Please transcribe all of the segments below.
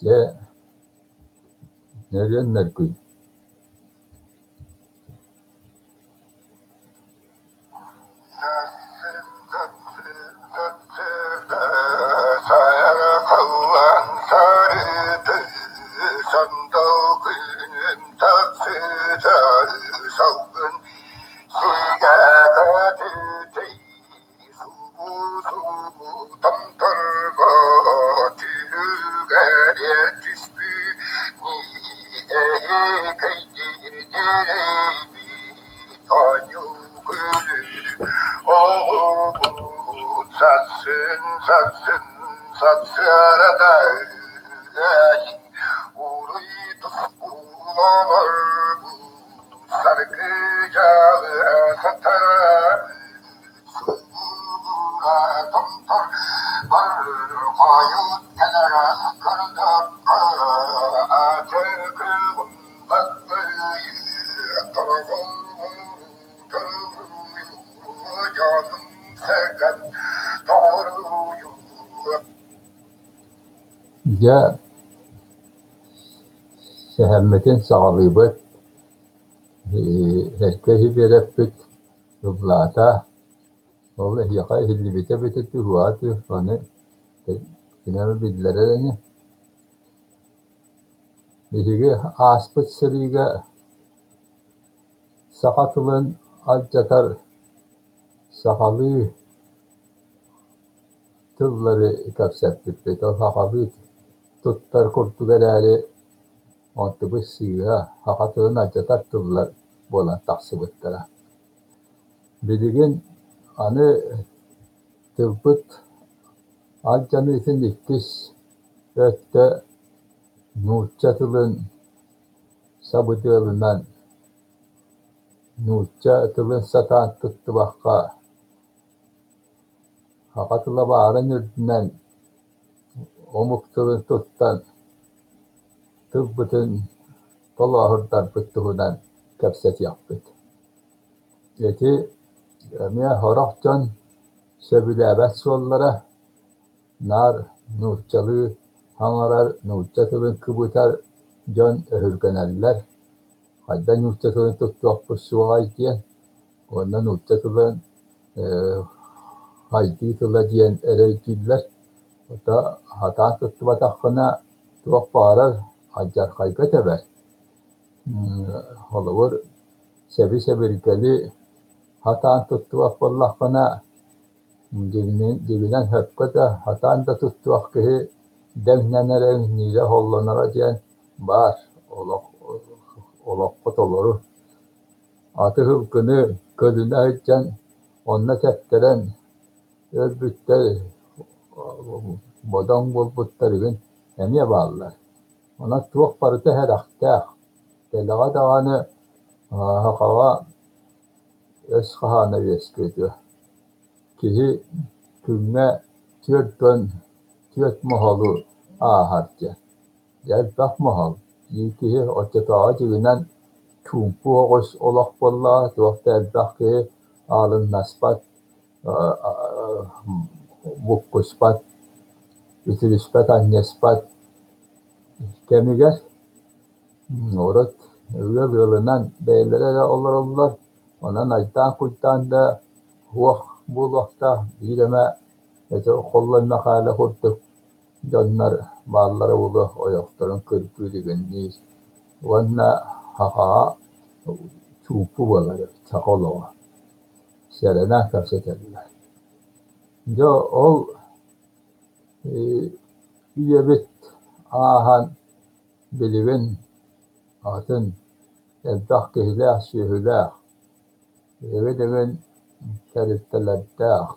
Ye nereden nerkuy? Ya sehemmetin sağlığı herkesi berepik yublata vallahi yakay hilli bite tuhuatı hani kinamı billereni Bilige aspıt sırıga sakatılın alcatar sakalı tılları kapsattık da sakalı tuttar kurtu gelali otobüs sıyığa hakatılın alcatar tıllar bolan taksıbıttıra. Biligin anı tılpıt alcanı için diktis ötte nuçatılın sabıtılından nuçatılın satan tuttu bakka hakatıla bağırın yürüdünden omuktulun tuttan tıbbıtın tolahırdan pıttuhudan kapset yaptık. Eti emiye horakcan söbülebet sollara nar nuçalı hangarar nuçatılın kıbıtar can öhürgeneller. Hadda nuçatılın tuttu akpır suğay diyen ondan nuçatılın haydi tıla diyen ereykiller. Ota hatan tuttu batakına tuak bağırar acar kaybet eber. Holawur sebi hatan tuttu akballakına dibinen höpkata hatan da tuttu akkehi demnenere nile hollanara diyen var. Olakot oluru. Atı hılkını kölüne hıccan onna tepteren ölbütter bodan bulbuttarıgın emiye bağlılar. Ona tuak parıtı her aktağ. Telağa dağını hakava eskahana veskediyor. Kihi kümme tüyet mahalı aharca. Gel bak mahal. Yikihi otetağı cibinen çumpu oğuz olak bolla. Tuak telbak ki alın nasbat bukkuspat bitirispat annespat kemiger orat yılınan beylere de olur. Ona najdan kultan da huak bulakta bileme ete kollarına kâle kurtuk canlar bağları bulu oyakların kırpı digenliyiz. Vanna haka çupu boları çakoloğa. Serena kapseterler. Jo ol üyebit ahan bilivin atın elbaq kehilâh şehülâh evedegen terittelertâh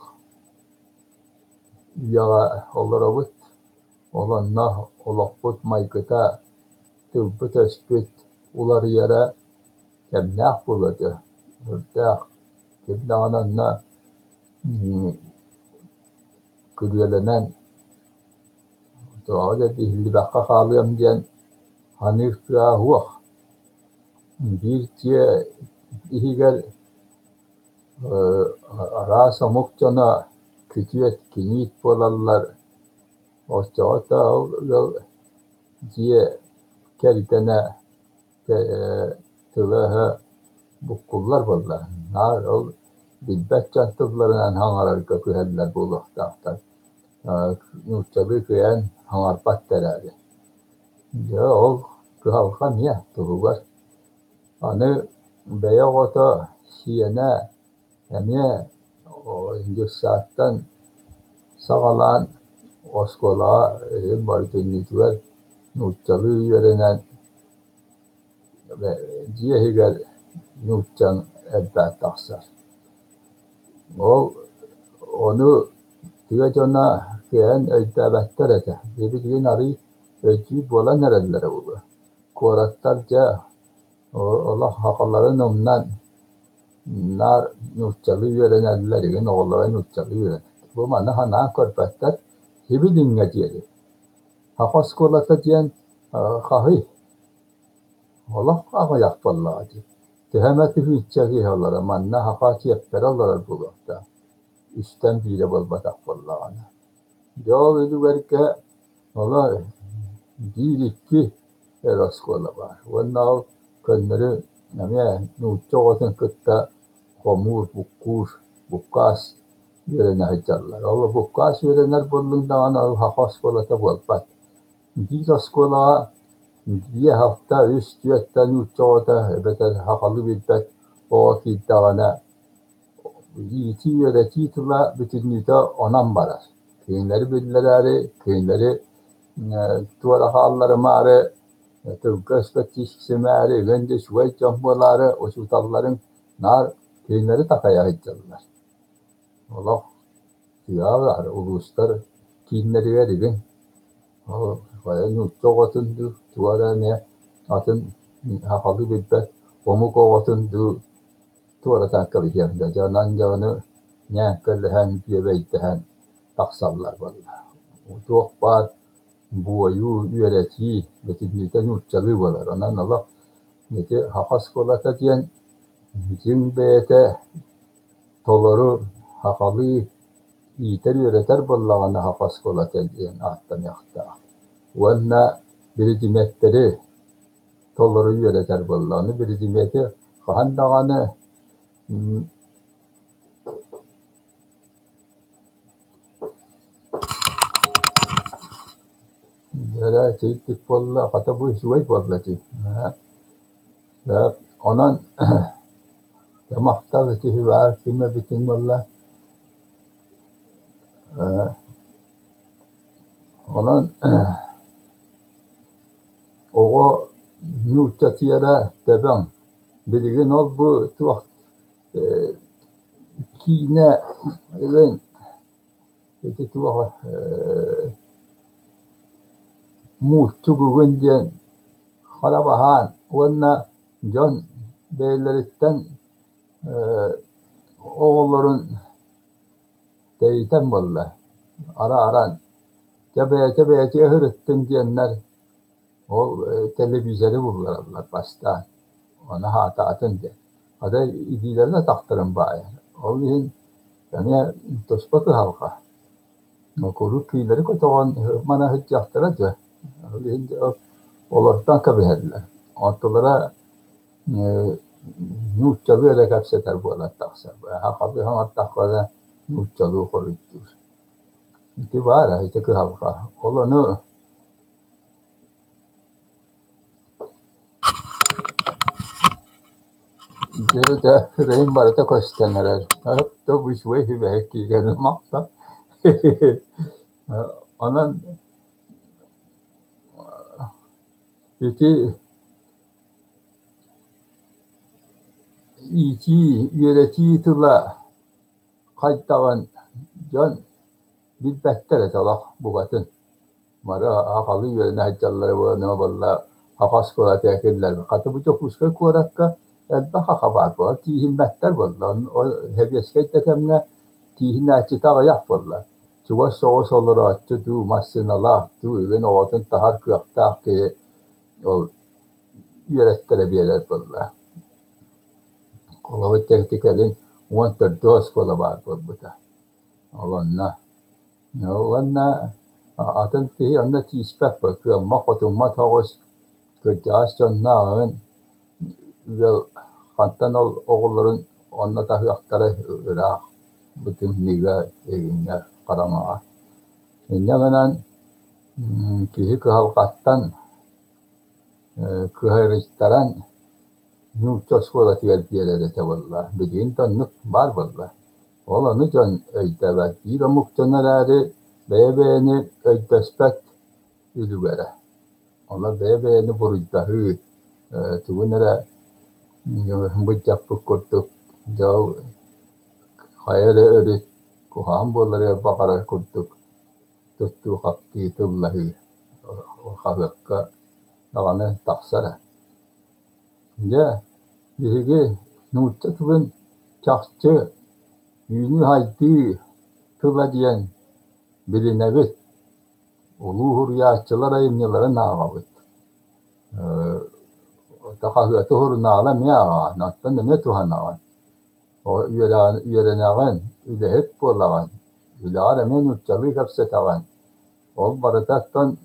yağa olarabıt olanna olakbut maykıta tıbbıt öspüt ular yere kemnâh buladı hırtâh kemnâhınanna küriyelenen doğada dihli bakka kalıyam diyen hanif ya huak bir tiye ihigel rasa mukcana kütüyet kinit bolallar osta diye keltene tığıha bukkullar bolla. Nar ol bilbet çantılarından hangar köküheller buluktaktar. Nutçalı kıyan hangar patteradi. Ya ol kıhalkan ya tuğugar. Anı beya ota şiyene eme o Hindistan sağalan oskola barıtınlıklar nutçalı yörenen ve cihehiger nutçan ebbe taksar. Onu tüyecona kıyan öydebetler ete. Birbirinin arı öykü bola nerelere olur. Koratlarca Allah hakalların ondan nar nutçalı yörenellerin oğulları nutçalı yören. Bu mana hana korpetler hibi dinle diyeli. Hakas kolata diyen kahi. Allah kahi yakvallaha di. Tehemeti hücceli olara manna hakati yaptara olara bulakta. Üstten bile balbatak vallahana. Yol ediverke Allah bir iki eraskola var. Ondan kendileri namanya nutçoğatın kıtta komur, bukkas yörene hacallar. Allah bukkas yörener bulundan hakas kolata balbat. Bir askola bir hafta üst yötten nutçoğata beter hakalı bilbet o akiddağına İti yöreti tula bütün nüte onam barar. Kıyınları bilirleri, kıyınları tuvara halları mağarı, tıvkıska tişkisi mağarı, gönde şuvay cambaları, o şutalların nar kıyınları takaya hıccalılar. Allah tüyalar, uluslar kıyınları verigin. Kaya nutçok atındı, tuvara ne atın hakalı bilbet, omuk o atındı, tuolla takkali hientä ja nanjoonu nyääkkölähän pieveittähän taksallar valla. Tuoppaat buoju yöreti vetit niitä nutsalı valar. Anan Allah nite hakaskolata diyen jimbeete toloru hakalı iter yöreter vallağına hakaskolata diyen ahtan yakta. Vanna bir dimetleri toloru yöreter vallağını bir dimeti kahandağını Yara çektik valla kata bu şuvay valla çek. Onan yamakta vetihi var kime bitin valla. Onan oğo nutçatiyara tebem. Bilgin ol bu tuğ kine ben eti tuğ muhtugu günden halabahan onna John beyleritten oğulların deyten valla aran tebeye hırıttın diyenler o televizyonu vururlar başta ona hata atın diye. Ada idilerine taktırın bayi. O yüzden yani tosbakı halka. O kuru tüyleri kotoğun mana hiç yaktıracak. O yüzden olurdan kabiherler. Ortalara nutçalı öyle kapseter bu alat taksar. Hakabi hamar takkada nutçalı koruyucudur. İti var ha, iti halka. Olanı Geride rehin barata koştenler. Hep de bu işe hibe hekki gelmekta. Anan iti yöreti tula kayıttan can bir bekler et Allah bu batın. Mara hakalı yörene haccaları bu ne valla hakas kola tekiller. Katı bu çok uskay korakka elbette haber var. Tihim bekler valla. O hebeskayt tekemne tihim açıta ayak valla. Çuva soğus olur açı du masın Allah du even oğutun tahar kıyakta ki o yöretlere bir yerler valla. Kola tektikelin wanted dos kola var valla. Olanna. Olanna Atın ki anda tispek bakıyor. Makotuma tağız kırcağız cannağın ve kantan oğulların onunla dahi aktarı ırak. Bütün niga eginler karamağa. İnnemenen kişi kıhalkattan kıhırıştaran nüçöz kola tiyer valla. Bildiğin tanık var valla. Olanı can öydever. Bir amuk canarları bebeğini öydespet ülüvere. Onlar bebeğini burujdahi. Tüvünere bıçaklık kurtuk. Jav hayere ödü. Kuham bolları bakara kurtuk. Tuttu hakki tıllahi. Havakka dağını taksara. Ya birigi nüçöz tüvün çakçı yünü haydi tılla diyen bilinebit. Ulu hurriyatçılar ayımyaları nağabit. Takahıtı hur nağlam ya, nattan ne tuhanagan. O üyerenagan, üle hep bolagan. Üle aramen uççalı kapsatagan. Ol baratattan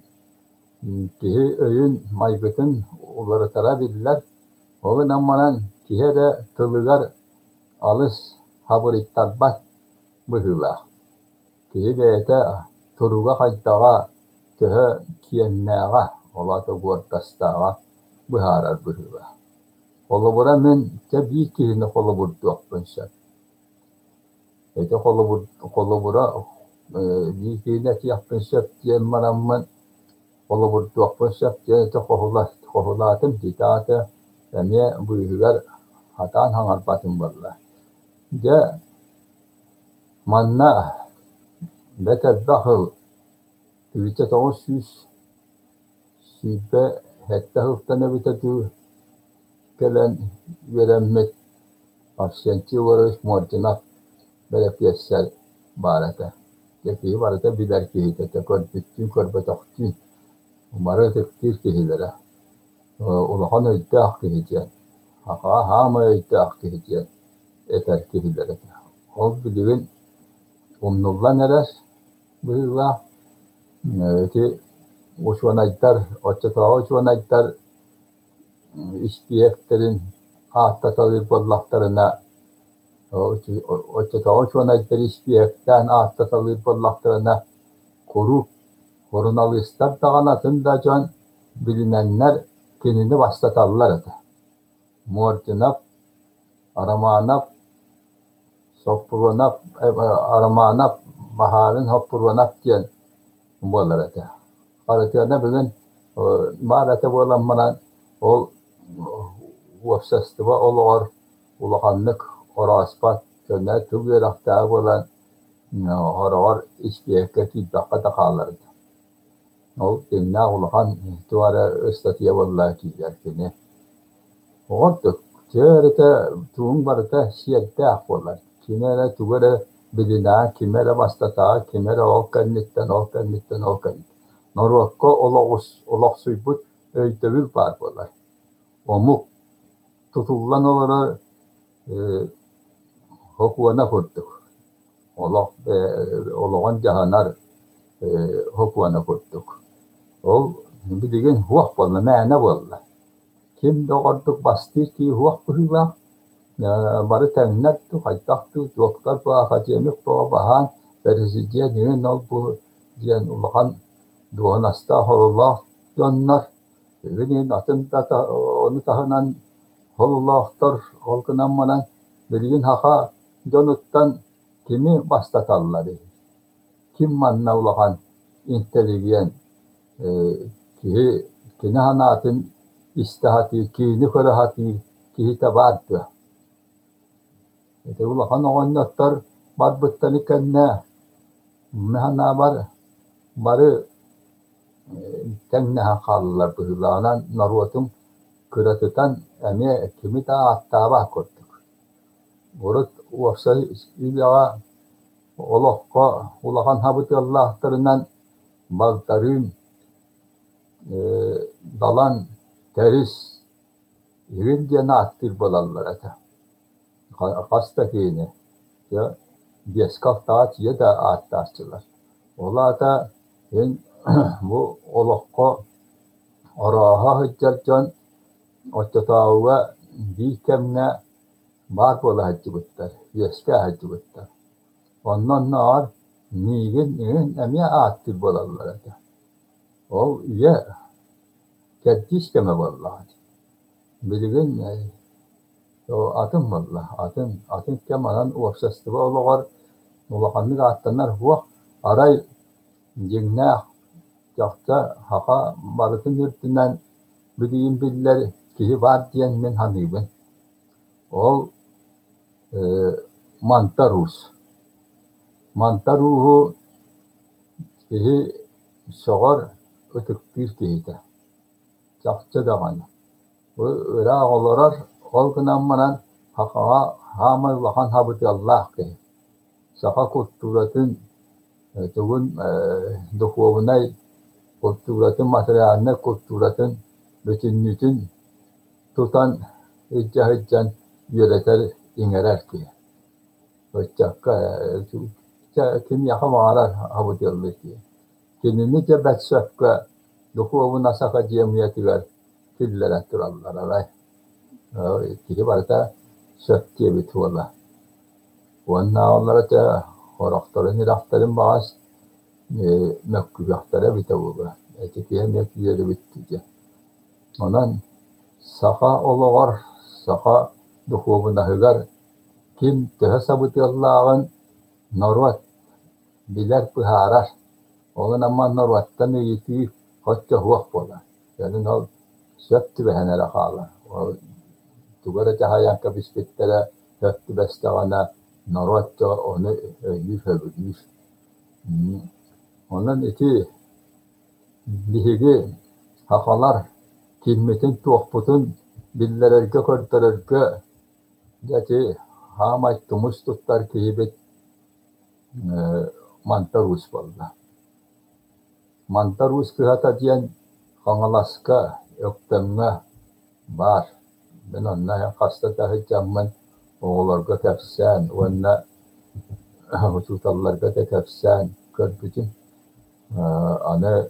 kihi öyün maygıtın uları tarabiller. O nammanan kihe de tılıgar alış habur ittarbat bıhıla. Kihi de ete turuga haytaga köhe kiyennaga ola da gortastaga bıharar bıhıla. Kolabora men tabii ki ne kolabordu akpanşa. Ete kolabora bir kine ki akpanşa diye maramman kolabordu akpanşa diye te kohulatım ditata yani bıhılar hatan hangar batın barla. De manna beter dahil Tüvite toğuz sübe hette hıftana bitetu gelen veremet afşenti varış mortinak böyle piyasal barata. Yeki barata biler ki hite korbitti korbatakti. Umarı tektir ki hilere. Ulahan öydağ ki hite. Haka hama öydağ ki hite. Eter ki hilere. Ol bilivin umnullah neler. Bıyla ki uçvanaytar, oçatağa uçvanaytar ispiyeklerin ahta talir bollaklarına oçatağa uçvanaytar ispiyekten ahta talir bollaklarına korunalıstar tağanatında can bilinenler kendini başlatarlar ete. Mortinap, aramanap, sopurvanap, aramanap, baharın hopurvanap diyen bollar ete. Aratiyana bugün mağarata bolanmanan ol vafsastıva olur ulakanlık oraspat könne tübler aktağı bolan orar ispiyekka kiddakka takallardı. Ol dinna ulakan tuvara östatiye bolla kiyerkini. Oğurduk. Çeyrete tuğun barıta siyette akbollar. Kimere tugara bilina, kimere bastata, kimere olkannitten. Norvakka olaq suybut öytövül var bollar. Omuk tutullan oları hokuvana kurduk. Olağan jahanar hokuvana kurduk. Ol bilgin huak bolla, määne bolla. Kim doğurduk bastı ki huak bıhıla. Barı temnettu, haytaktı, doktor bu akademik bu bahan verisiye diyen ol bu diyen ulağan Doğan hasta Allah yanlar. Benim atımda onu tahanan Allah'tır. Halkından manan bilgin haka donuttan kimi bastatalları. Kim manna ulahan inteligen ki kinahanatın istihati ki nükrahati ki tabattı. Ulahan oğannatlar barbıttani kenne mehana barı tenneha kallar bıhılanan narvatım kıratıtan eme kimi ta attaba kurduk. Orut uafsal ilağa olakka ulakan habıtı Allah'tırından baltarın dalan teris evin diye naattir bolallar ata. Kastakini ya bieskaf taat ya da aattarçılar. Ola ata En bu olakka araha hıccarcan ottatavuga dikemne bar bola hacı bittar. Yeske hacı bittar. Ondan nar nigin emiye attı bolalara da. O ye keddiş keme vallahi. Bilgin o atın vallahi. Atın kemadan uğraştı olar. Ulakanlık attanlar huwa aray jinne Yoksa haka barıtın yurtundan bileyim biller kişi var diyen men hanıbın. O e, mantarus. Mantaruhu kişi soğur ötük bir kişide. Çakça da bana. Bu öyle olarak olgunan manan haka hamallahan habıtı Allah ki. Saka kulturatın tuğun dokuğunay kulturatın materyaline kulturatın bütünlüğün tutan hıccan yöneter inerer ki. Hıccakka kim yakamağalar havı diyorlar ki. Kendini de betsökka dokuğu nasaka cemiyeti ver. Tillere turallar alay. Kiri barda sök diye bir tuğla. Onunla onlara da horaktarın iraktarın bağız mekkubyahtara bitavuga. Etikiye mekkubiyeri bitti. Ondan saka oluğar, saka duhubuna hıgar, kim tühe sabıtı Allah'ın norvat, biler pıharar. Onun ama norvattan iyisi hoşça huak bola. Yani o söptü behenere kala. O tugara cahayan kabispittere söptü bestağına norvatça onu öylüf öbürlüf. Ondan iti lihigi hakalar kimmetin tuğputun billererge körtererge gati hamay tumus tuttar kihibet mantarus valla. Mantarus kihata diyen kangalaska yoktemna var. Ben onna kasta tahi camman oğlarga tefsen onna hututallarga tefsen körbütün ana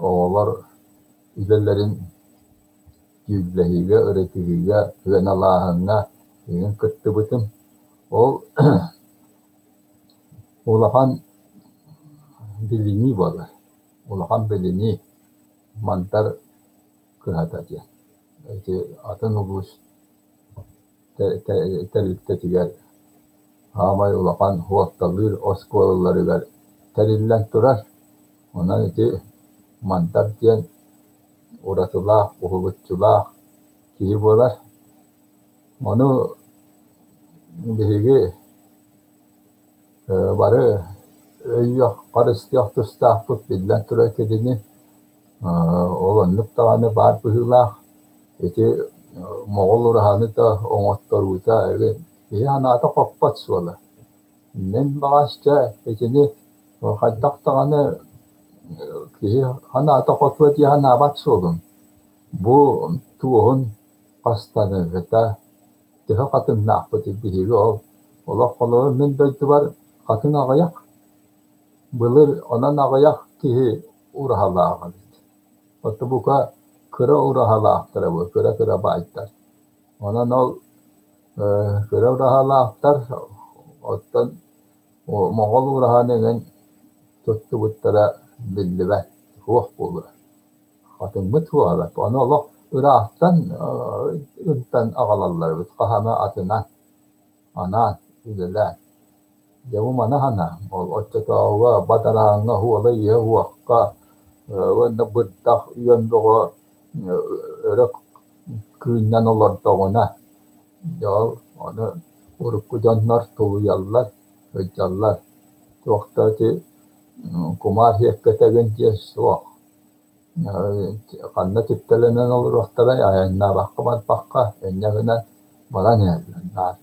oğlar ilerlerin yüzlehiyle, öğretiliyle, güven Allah'ına kıttı bütün. O ulakan bilini var. Ulakan bilini mantar kıhata diye. İşte atın ulus terlikte tiger. Hamay ulakan huvattalır, oskolaları ver. Terillen durar. Ondan işte mantar diyen uğratıllah, uhubutçullah kişi bolar. Onu bihigi barı yok, karıstıyok tustah tut bilden tura kedini olanlık dağını bar bihillah eti Moğol urahanı da oğuttar uta iyi hanata koppat suala. Men bağışça etini kaddak dağını kişi hanata koppat diye hanabat sualım. Bu tuğun hastanı gıda Teha katın nakpati bihiri ol. Ola kolu min döydü var katın ağayak. Bılır ona ağayak kihi urahala ağalit. Otu buka kıra urahala aktar bu. Kıra baytar. Ona nol kıra urahala aktar. Ottan o Moğol urahanının tuttu buttara bildi ve huah bulur. Katın mı tuğalar. Ona Allah Irak'tan ünten ağalarlar bit kahame atınan anan idiler. Yavu mana hana ol ottatawa badaranga huwa ye huwa ve nabıddah yöndoğa rak kıynan olar doğuna ya onu urukku canlar toğuyallar hıcallar çoğda ki kumar hekkete diye soğuk kanna tiptelenen olur ortada ya enna bakka enna gına baran yerler.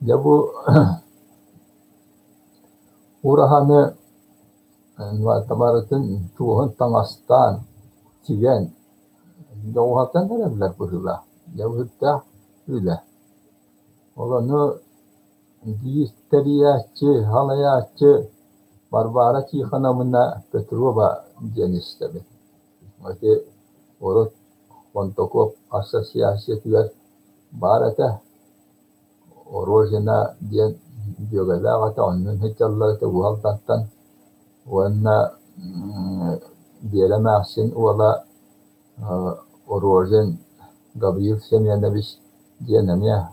Ya bu urahanı tabaratın tuğun tangastan çigen doğatan nereler burula. Ya bu da öyle. Olanı diyisteriyaçı, halayatçı Barbara Tihanamına Petrova Genişlemi. Öte Orot Kontokop Asasiyasiyetler Barata Orojena diyen Biyogalagata onun hecalları Vuhaltattan Vanna Diyelemezsin Ola Orojen Gabriel Semyeneviç diyenemiye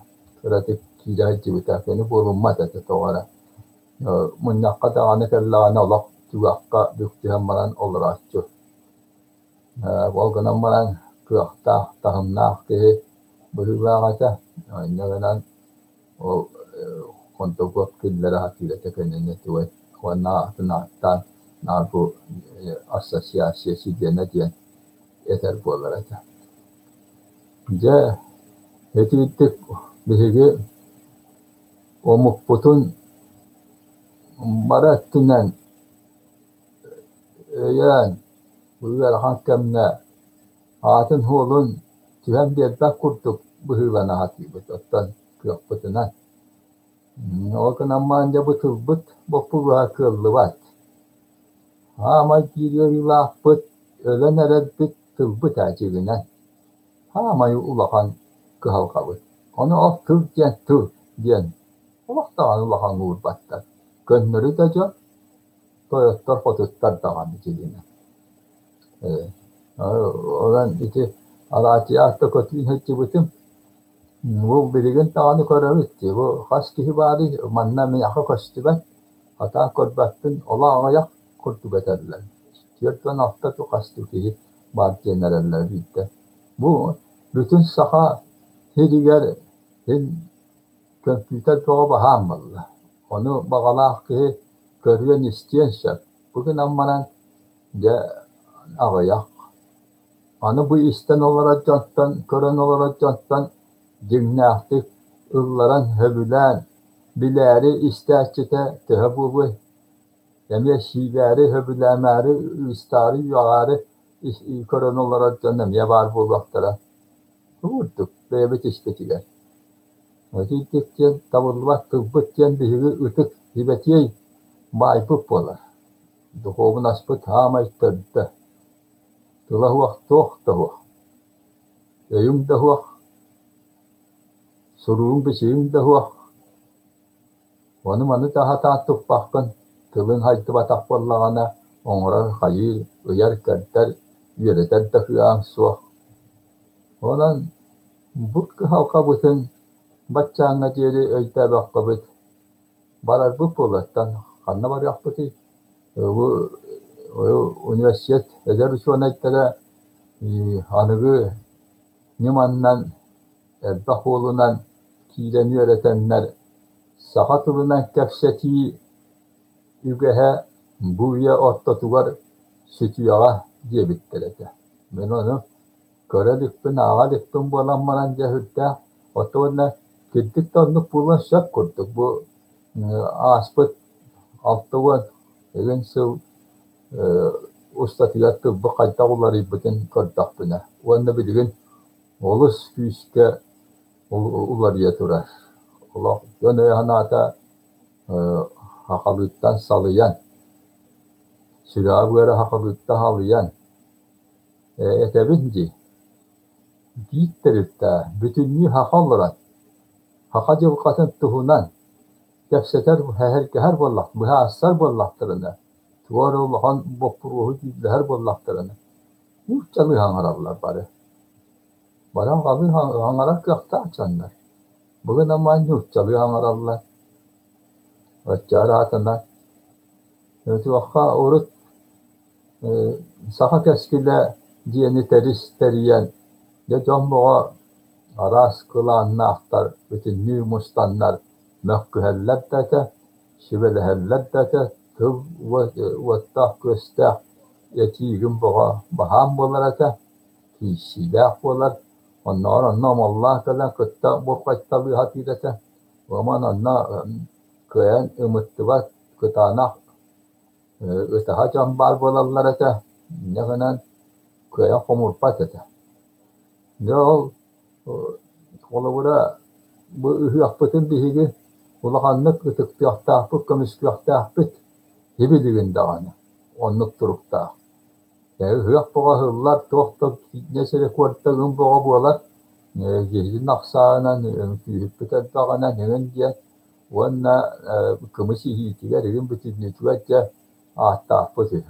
Kratik Kidah Cibitafeni bulunmaz ete toğara. Munnaqqa anakallana olaq tuaqqa büktihammaran olraatçu. Volganammaran kıaqta tahımnaq ki bırılaağata naganan o kontokuak killere hatile tekenene tuve wana atınaqtan narbu assa siyasiyesi diyene diyen yeter bu olarata. Ce hetittik bihigi o mukputun Marattunan yani uygar hakemne atın holun tühem bir bak kurtuk bu hıvana hatibet ottan kıyafetinden. O kanammanca bu tılbıt bu vakıllı vat. Ama giriyor ilahbıt ölen erebbit tılbıt acilinden. Ama ulakan kıhal kabı. Onu o tıl diyen. Ulaktan ulakan uğurbattar. Gönlürü de can, toyotlar fototlar dağın içiliğine. Olan iti alati ahta kötüyün hıccı bütün bu bilgin dağını koravitti. Bu has kişi bari manna miyaka koştu ben. Hata korbattın ola ayak kurtu beterler. Tiyatron hafta çok hastı ki bari generaller bitti. Bu bütün saha hediger kompüter çoğu bahammalı. Onu bağalaq ki görüyen isteyense bugün ammanan de ağayak. Onu bu isten olarak janttan, kören olarak janttan dinlahtık ılların höbülen biləri istəçite tehebubu demiye şiiləri höbüləməri istari yuğarı kören olarak canım ya var bu vaxtlara. Vurduk, beyabet ispetiger. Ötüydükçen tavırlıvat tıbbıtçen bihiri ıtık hibetiyey baypıp olar. Duhovun aspıt hamaytırdı. Tılah vaq toq da vaq. Eyum da vaq. Suruğun bişiğin da vaq. Onu manı daha tattıp bakın. Tılın haytı batak bollağına oğrar hayır, ıyar kerter, yöreter de hıyağın suaq. Olan bu halka bütün Bachchana jeri öйtä baqqabıt. Barar bu polattan kanna var yaptı. Bu üniversitet ederüşonaytlara hanıgı nimandan erbaholunan kiileni öğretenler sahatılınan kefseti ügehe buya ortatugar sütüyağa diye bittirete. Ben onu görelikpin, ağalikpin bolanmaran cehütte otoğuna gittik de onu bulan şak kurduk. Bu aspıt altıvan egin sıv ustatiyat tıbbı kaytağuları bütün kırdak bine. Onu bilgin olus küske ular yeturar. Allah yönü hanata hakalıktan salıyan silahı göre hakalıkta halayan etebinci gittirip de bütünlüğü hakallaran hakacı vukatın tuhunan kefseter her bollak bu asar bollaktırını tuvar olan bopruhu her bollaktırını muhtemel hangarallar bari bana kalır hangarak yakta açanlar bugün ama muhtemel hangarallar açar hatından ötü vakka orut saha keskile diyeni teriyen ya camboğa aras kılanına aktar bütün nümustanlar mehküheller dete şibeleheller dete tıv ve tahküstah yetiğim boğa baham bolarata ki silah bolar onlar annam Allah kadar kıtta borkaçta bir hatirete ve man anna köyen ümüttibat kıtanak öteha cambar bolarlarata ne kadar köyen komurpat ete ne ol kolabura bu hıyakpıtın bihigi ulakanlık ıtık piyahtahpıt kamış piyahtahpıt Hibiligin dağını. Onluk turukta. Hıyaq boğa hıllar tohta nesele kuarttagın boğa boğalar. Gehidin aksağına tüyüp biter dağına negen diye. Onunla kımışı hiyitiler egin bütünlüğü tüvecce ahta ahpıtı.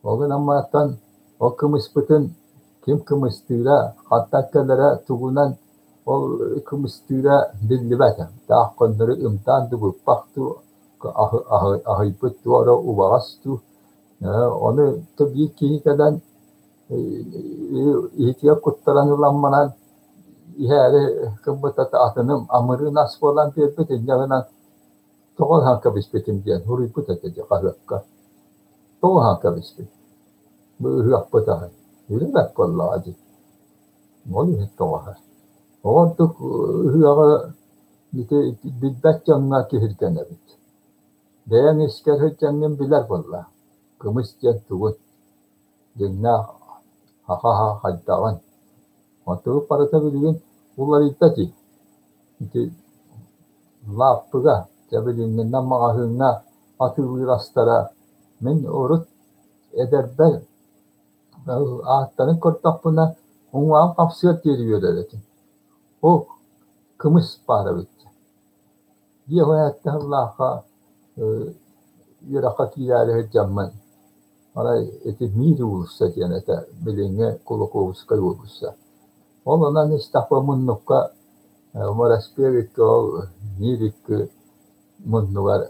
O gün ammaattan o kımıs bütün kim kımıstığıyla hattakkelere tuğunan o kımıstığıyla dillibete. Dağ konları imtihandı bu baktı ahıpıt duvara ubağastı. Onu tabii ki kadar ihtiyaç kurtaranılanmadan ihale kımbıtata atınım amırı nasıl olan bir bütün yanından doğal hanka bispetim diyen huriput etece kahvekka. Doğal hanka bispet. Bu hıyap bıtağı. Yürümek vallahi acı. Onu hiç doğal. Oğurduk hıyağı bilbek canına kihirken evet. Beyan isker hıccanın biler vallahi. Kımış diyen tuğun. Cenna ha haddağın. Otuğu parata bilgin bunları ittati. İşte lafıga cebelinden mağahına atır rastlara men orut eder ben ahtanın kortak buna onwa kapsiyat diyor dedi. O kımış para bitti. Diye hayatta Allah'a yurakat ilale camman. Ara eti miri olursa cenete bilinge kulak olursa olursa. Ondan istahbamın nokka maraspiyelik o mirik munnuvar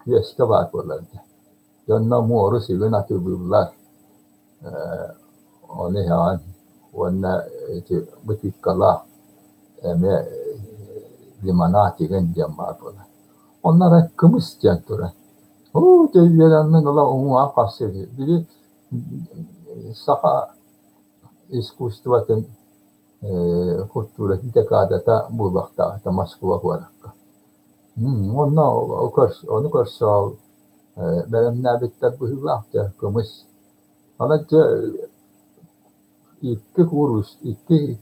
yaşka var buralarda. Yanına muoru sigın atıyorlar. Onu hemen ona butik kala eme limanati gen var burada. Onlara kımız cantura. O devleranın ola onu akasedi. Biri saha iskustuvatın kultura dekadata bu vakta Moskova varakka. Onu karşı benim nabitler bu hıvakta kımız. Anacı iki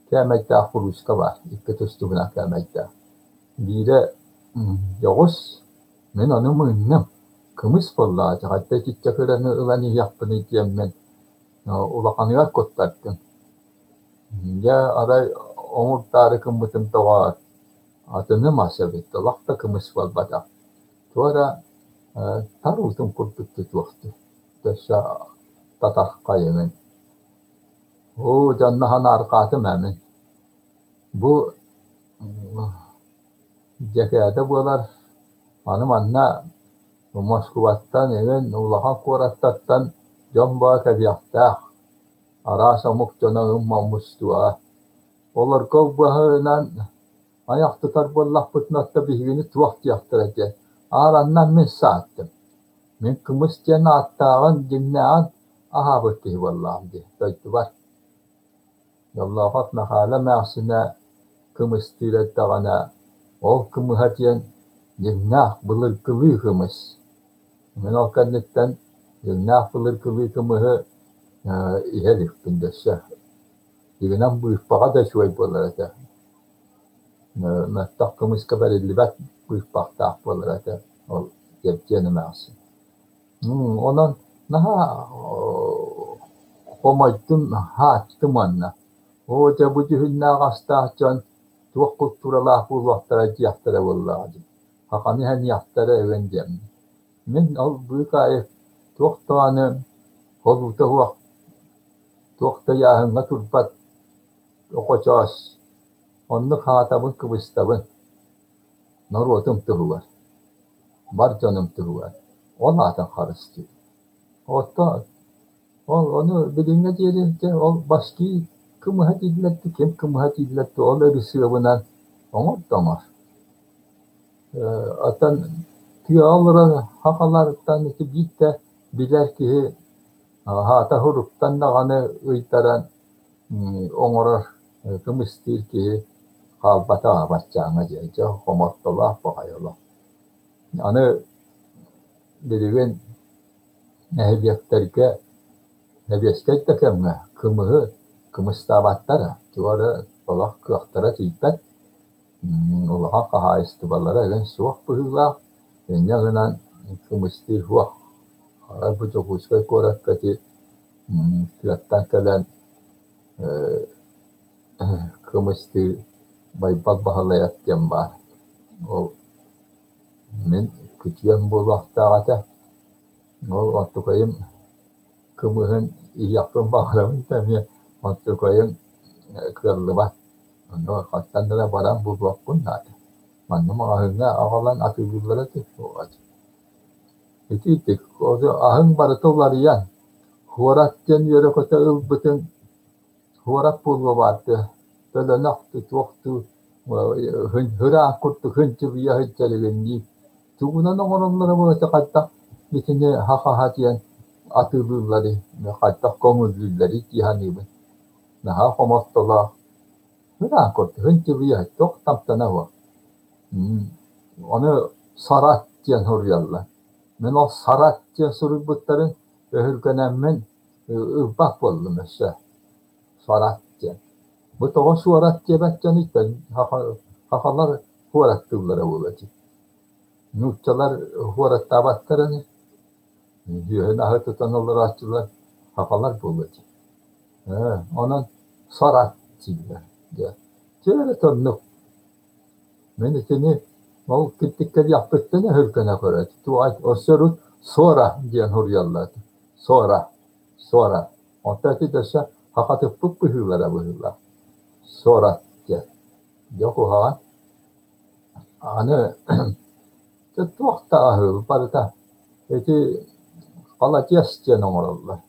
kemekta kuruska var. İki tüstübüne kemekta. Biri Yavuz, men onu mınnem. Kımız vallahi hatta çiçeklerini ılanı yaptığını diyem ben. Ulakanılar kotlattım. Ya aray omur tarikım bütün doğar. Adını masabet. Lakta kımız valbada. Sonra tarıldım kurtuk tutuktı. Dışa tatar kayımın. O cannahan arkatım hemen. Bu cekede bular hanım anna Moskova'tan even ulakan kurattattan jamba kadiyakta arasa mukcanağım mamustuğa. Olar kovbahınan ayak tutar bollah pıtnatta bihini tuvaht yaktıracak. Arandan men saattım. Men kımız cana attağın cinnağın aha bıttı vallahi diye. Daydı var. Yallah hatna hala mağsına kımız tirettağına o kımıhatiyen cinnağ bılır kılı kımız. Men o kannetten cinnağ bılır kılı kımıhı ihelik bindese. Yiginem bu ihbağa da şuay bolarata. Mehtaq kımız kabar illibat bu ihbağa da bolarata. O yapacağını mağsın. Ondan naha komaydım hattım anna. O tabucu hünna gastahcan tuğ kulturalah bu vaktara ciyahtara vallahi. Hakani hen yahtara evendem. Men al büyük ayet tuğ tağını holuta huak tuğ tayahınga turpat okoças. Onluk hatabın kıbıstabın. Naruatım tıhu var. Barcanım tıhu var. Onlardan karıştı. Onu bilinme diyelim o başka kımıhat illetti kim kımıhat illetti o ırısıvından onu damar. Atan tiyalara hakalardan işte git de biler ki hata huruktan da kanı ıytaran onurar kımıstir ki kalbata başçağına diyece homottala bakayala. Yani dediğin nehbiyetlerke nebiyesket de kemme kımıhı kımıstabatlara tuvara balak kıaktara tiyipet olaha kaha istiballara egen suak bıhıla yanınan kımıstığı huwa. Bu çok uçkay korak kati fiyattan kalan kımıstığı baybak bahalayat diyen var. O men kütüyen bu vaxtağata o attukayım kımıhın yapın bağlamın tabi attukayım kırlı var. Onu katlandara varan bu vakkun nade. Manım ahınga ağalan atıgırlara tıklı olacak. Iti o da ahın baratolları yan. Huwaratken yere kota ılbıtın huwarat bulma vardı. Böyle naktı tuğtu hıra kurtu hıncı bir yahıcalığın deyip. Tuğunan onlara bu katta bitini haka hatiyen atıgırları katta komuzluları cihanibin. Naha komastola hıra kurtu hıncı bir yahıcı çok taptana var. Onu sarat diyen hurriyallah. Men o sarat diyen surubutların öhürgenemmen ırbak boldum mesela. Sarat diyen. Bu toğa suarat diye betken itten hakalar huvarat tığlara olacak. Nutçalar huvarat tabatlarını yühene ahıtıtan olur açılar hakalar olacak. Onun sarat diye. Çevre tönlük. Men itini o kittikleri yaptıklarını hırkana koyar. Tuğayt o sorut sonra diyen hurriyallah. Sonra. Ontaki desa hakatı pıppıhırlara bıhırlar. Sonra diye. Yok o ha. Anı tuğakta ahır. Parita. Eti kalacağız diyen oğrallah.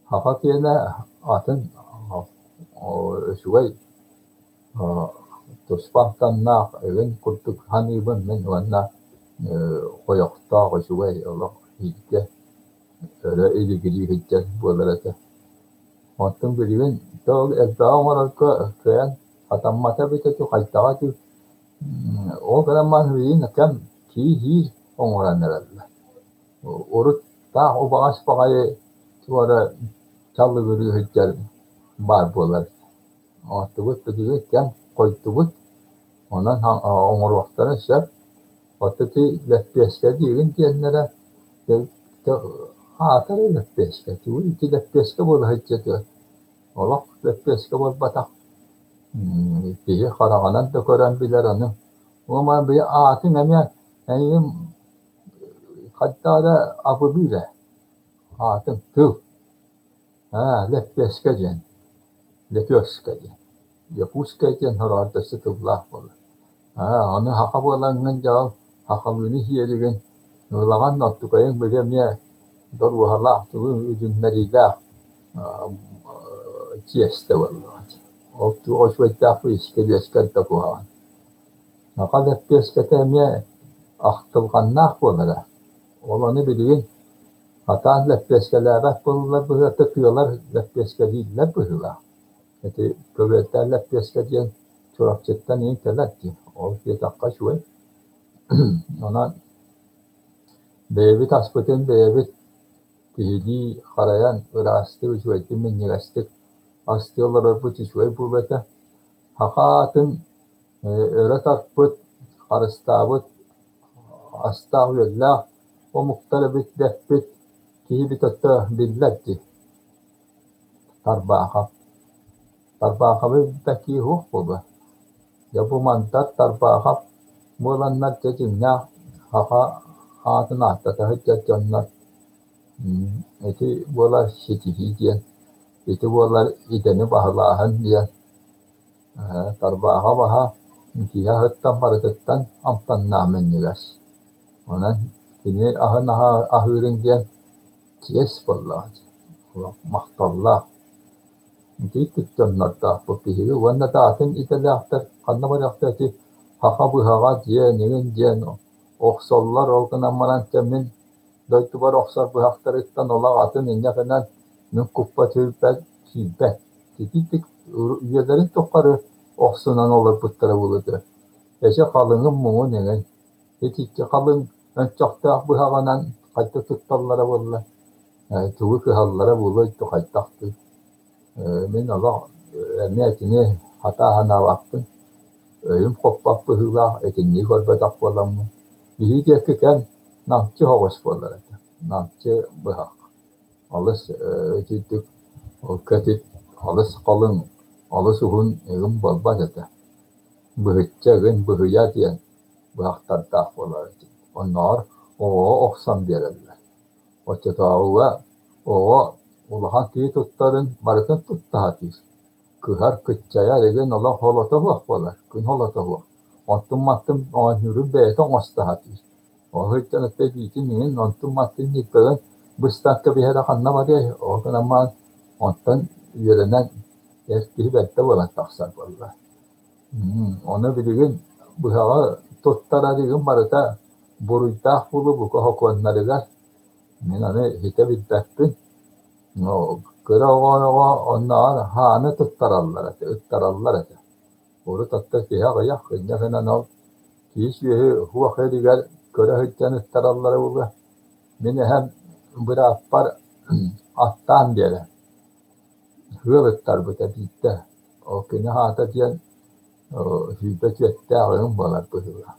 Hakat yerine atın şuvay Tuspahtan na evin kurtuk hanibin men wana koyakta koşuvay Allah hidde öyle ilgili hiddet bularata. Hattın bilgin tol edda olarak kayan hatam mata bite tu kaytağa tu o kadar manhüyin kam ki ongoranlarla. Orut ta o bağış bağayı tuara çallı görüyor hiddet bar bular. Attıbıt tutuyor kam koytubut ondan onur vaxtlara şer atati leppeske diyen diyenlere atarı leppeske tu iki leppeske bol hacetü Allah leppeske bol batak diye karaganan da koran bilir onu ama bir atın hemen yani hatta da abı bile atın tu leppeske diyen leppeske diyen Yapuska diyen hararda sıkıblah olur. Onu hakabalangan jauh hakabuni hiyerigen nulagan nattukayen begemye dorwahala tu ujun nariga ciesta wallahi. Oktu osweta fiske deskata kuhan. Nakada peskata mye ahtılgannak bolara. Olanı bilin. Hatan lepeskelere bulurlar, böyle tıkıyorlar, lepeske değiller bulurlar. Jadi kebetler lepesке diyen çorapçıktan iyi teler ki. O bir dakika şuay. Ona bevi tasbıtın bevi tihidi karayan ırastı uçuaydı minnigastık. Astıyorlar örpüt uçuay bu bete. Hakatın öre tasbıt, karıstabıt, astağfirullah o muhtelebit defbit tihi tatta billerdi. Tarbağap. Tarbağap'ı beki hukubu. Ya bu mantar tarbağap mulanlar cecimna haka adına atta hıcca canlar. Eti bolar şitihi diyen. Eti bolar ideni bahlahan diyen. Tarbağap aha kiya hıttan baratıttan amtan namen nigas. Onan kini ahın ahırın diyen kiyes vallahi. Mahtallah. Dikit canlar da bu pihiri. Vanda da atın itelahtar. Kanna bıraktı ki haka bu haka diye ninin diye oksallar olgun amaran temin döktü var oksal bu haktarıktan ola atın inne kadar min kuppa tülpet kilpet. Dikit üyelerin tokarı oksunan olur pıttara buludu. Eşe kalının mumu ninin. Dikit kalın ön çakta bu hakanan kayta tuttallara buldu. Tuğu kıhallara buldu. Kaytaktı. Men Allah emniyetini hata hana baktın. Ölüm koppak bu hıla etinliği korbatak bolamı. Bihi dekken namçı hoş bollar. Namçı bıhak. Alış ciddik katit alış kalın alış uhun egin bolbas ete. Bıhıtça gün bıhıya diyen bıhaktar da bollar. Onlar o oksan verirler. O çatağı o ulahan tiyi tuttarın barıkın tuttahatır. Kıhar kıççaya degen Allah holata bak bolar. Gün holata bak. Ontum mattım o yürü beyte ostahatır. O hıçtan öte diğitin inin ontum mattım nippeğin bıstakka bir hera kanlamadı. O gün ama ondan yürenen eski bette bolan taksar bolar. Onu bilgin bu hava tuttara degen barıta buruytah bulu bu kohokonlarıgar. Men onu hite bitbektin. No, kıra onlar hanı tuttarallar ete. Oru tatta kiha gaya, kınya fena no, kis yehi huwa khayri gal, kıra hıccan tuttarallar bu. Meni hem bıra appar attan diye. Hıva bittar bu tabitte. O kina hata diyen, hübet yette ağın balar bu hıva.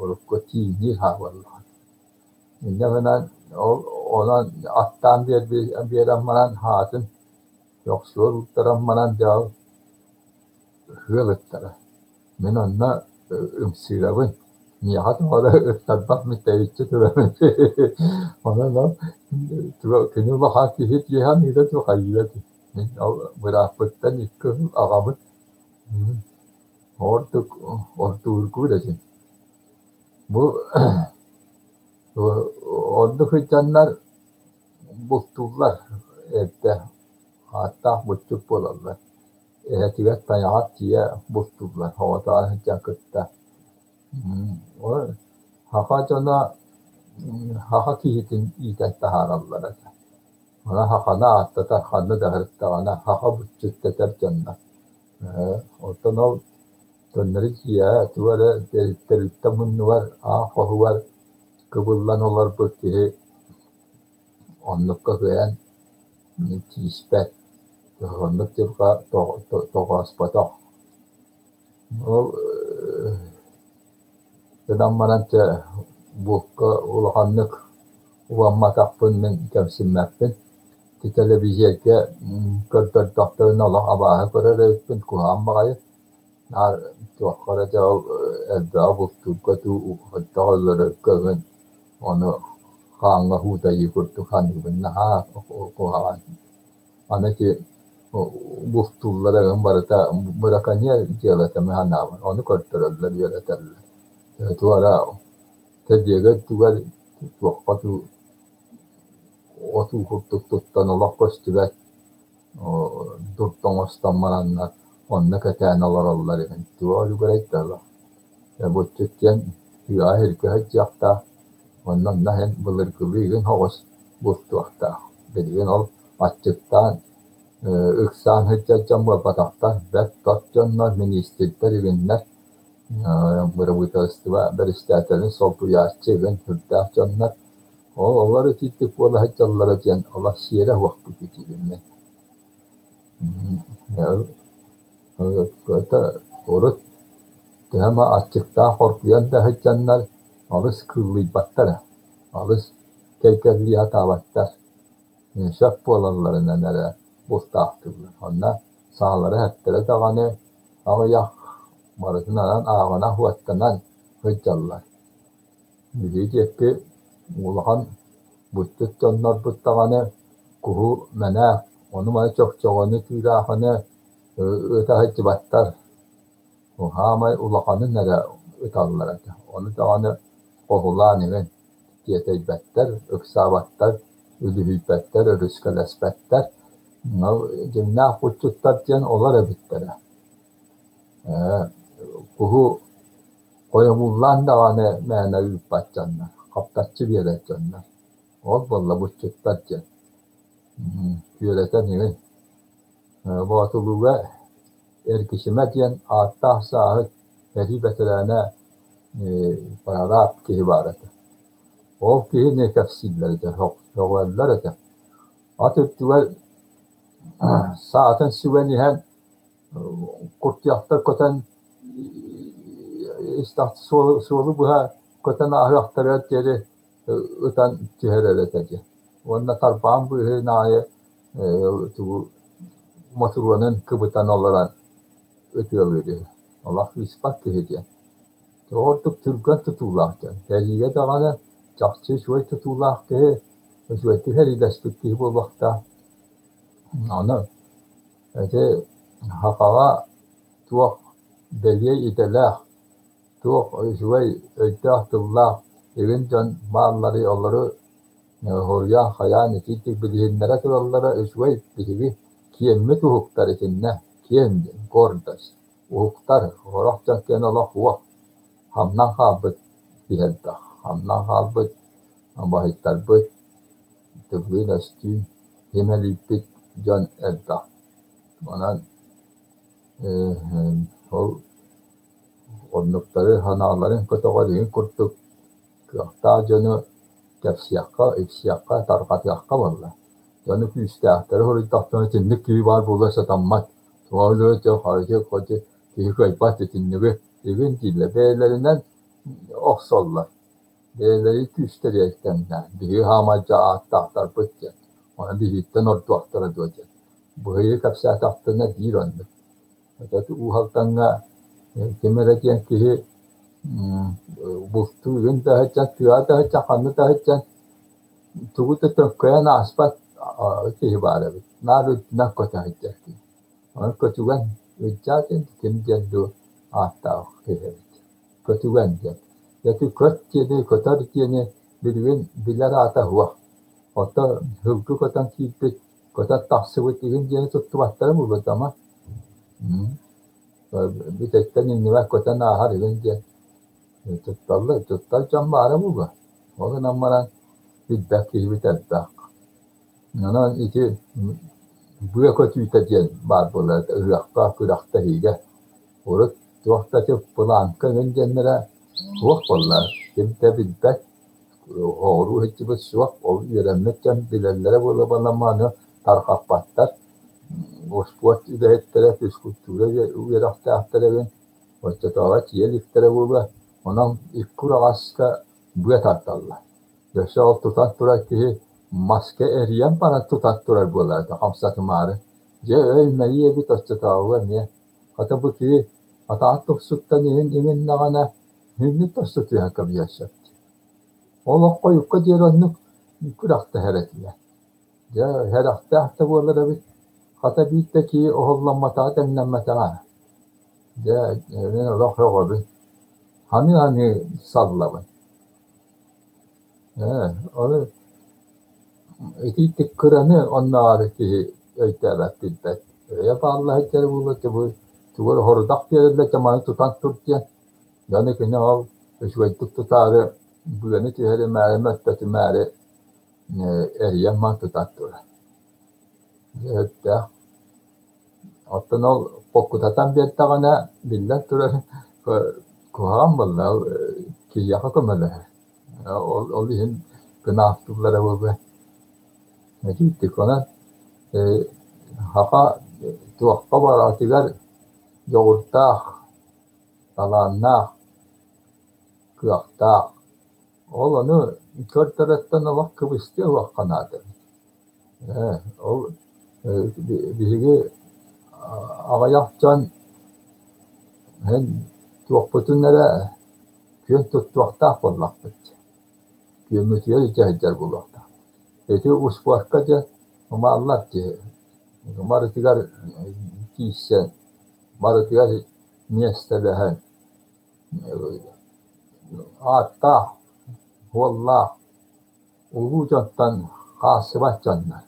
Oru koti ni ha vallahi. Kınya fena ona attan bir adamın hatın yoksul tarafından da hırlıklara. Men onna ümsüravın nihat ola tabbak mütevicci türemen. Ona da kını bahaki hit yeha nida tu hayyati. Men bırakıptan ikkum ağabey. Ortu urku desin. Bu ordu hıçanlar bultular evde hatta buçuk bolarlar. Tiga tayahat diye bultular havada jakıtta. O haka cana haka kihitin iyiden taharallar. Ona hakana atta hanı da hırtta ona haka buçuk teter canna. Ortadan o dönleri kiya tuvara teritamun var ahu var kıbullan olar bu ki onlukka kıyan tispet onluk tepka toğas patak. O sedang mananca buka ulahanlık uammatak pun men kamsimmappin ti televiziyelke kırtırtaktığın Allah abaha kadar pun kuham bakayı nar tuakkara jav edda bultukka tu hattaları kıgın onu kanga hutayı kurtu kanıbın naha kuhan anaki bultuklara gambarata bırakanya jelata mehanavan onu kırtırırlar yönetirler. Tuara tediaga tugar tuakkatu otu kurtuk tuttan Allah kostibat durtongostan mananlar onna katan alarallar yani tuaru gerektirler. Bu tükken ahir kehacakta ondan nahen bulur kıbrigin havas bultuakta. Dediğin ol açıktan ıksan hıccacam bu pataktan bet tatcanlar ministrler evinler berebut istiwa beristatların sopu yaşçıgın hırda canlar onları titik bola hacallara can Allah şiire vakti geçirinler. Ya kata orut tema açıkta korkuyan da haccanlar alış kıllı battara alış tekerli hata battar. Şak bolanlarına nere bostahtırlar. Onlar sağları heptere dağını ama ya marasından ağına huattanan hıcallar. Bizi ki ulahan butçut canlar buttağını kuhu mena onu bana çok çoğunu tüylahını öte hıcı battar. O hamay ulahanın nere ötallar. Onu dağını kohulanı diyete battar, öksa battar, ödühü battar, rüskalas battar. Cimnah butçutlar can olar bittere. Kuhu koyamullan da ane mena yuppat canlar. Kaptatçı bir yere canlar. Ol valla bu çıttat can. Yöreten yine. Bu atulu ve erkişime diyen attah sahip heribetelerine pararap ki ibareti. O ki ne kefsilleri de hoğalları de. Atıp duvar saatin süvenihen kurt yaktır koten İstaht solu buha Kotan ahraktarat yeri utan tühereletici. Onda tarpağın bu hınayı motorunun kıbıtan olarak ötüyordu. Allah ispat edecek. Ortuk Türk'ün tutulaktı. Tercihe dağına çakçı şöyle tutulaktı. Şöyle tüheri destekli bu vakta. Onu öte hakava tuğ belye itelah. Tuğ şöyle ötühtullah. Evin can malları yolları horya hayan etik bilhinlere turallara şöyle bihi kiyemme tuhuktar içinde. Kiyem gordas. Uhuktar. Horaktan ken Allah huwa. Hamna habet bihelta. Hamna habet ambahittar bet. Tebli nasti himelipit can elta. Manan onlukları hanaların kategoriyi kurtuk. Kıhta canı efsiyakka, tarqatiyakka valla. Canı küstahtarı hori tahtana tindik gibi var bulasa tammat. Tuvalı çok harcı koca kihi kaybat etinlibi. Evin dille beylerinden oksollar. Beyleri küsterekten. Bihi hamaca tahtar bütçe. Ona bihitten ordu ahtara döcek. Bu hıyı kapsa tahtına değil ondur. Fakat u halkanga kemeretiyen kihi bustu gün dahıcan, tüya dahıcan, kanı dahıcan tuğu da tökkaya naspat kihi bari. Naru nakko dahıcan ki. Ona kötügen üccaten kimden du ahta kihi. Kötügen jen. Yatı köt diyene, kötar diyene bilgin biler ata huwa. Hatta hılgı kötan kipit, kötan tahsıvıt diyene diyene tuttu bahtara bulur ama bir tekten inniva kötan ahar diyene tuttal can bağırı bulur. O da nammaran feedback kihi biterdak. Nanan iti buya kötü itajen bar bulur. Irakta, kırakta hige. Orut tuakta çok bulanka göncenlere suak bulur. Kimde feedback horu hiç bir suak ol yeremekten bilenlere bulur balamanı tarkak patlar. Ospuat ide ettere püskutture uyerakta ahtarevin. Osta tavaç yeliktere bulur. Ondan ikkura aska buya tartallar. Yaşa ol tutat durar ki maske eriyen bana tutat durar bulur. Hamsatı marı. Je ölmeyi bir taşça tavır niye? Hatta bu ki hatta atıp sutta nihin nağana hünni taşça tüya kabı yaşat. Ola koyukka diyeronluk kurakta heretine. Je herakta ahta bulur abi. Hatta bitteki ohollanmata denlenmata. Je evine roh yok abi. Hani sallavın. Onu etik kıranı onlar ki öterak bilbet. Ya Allah etleri bulur ki bu tuğur hordak yerinde zamanı tutan Türkiye. Yani ki ne ol? Şöyle tutarı bu yönü tüheri merhamet kötü meri eriyen tutan tutar. Evet de hatta ol pokutatan bir tane billah turar kuham valla ki yakakamalı. Olihin kınaftıkları bu be. Ne gittik ona haka tuakka baratiler yoğurttak, talannak, kıyaktak. Olanı kör taraftan Allah kıvıstı Allah kanadı. O bilgi ağayakcan hem tuakpıtınlara köyün tuttuaktak bollak bitti. Köyümüzü cehcer bulakta. Eti uspuakkaca ama Allah ki marıtıgar kişsen marıtıgar niyestelehen hatta vallah ulu candan hasıbat canlar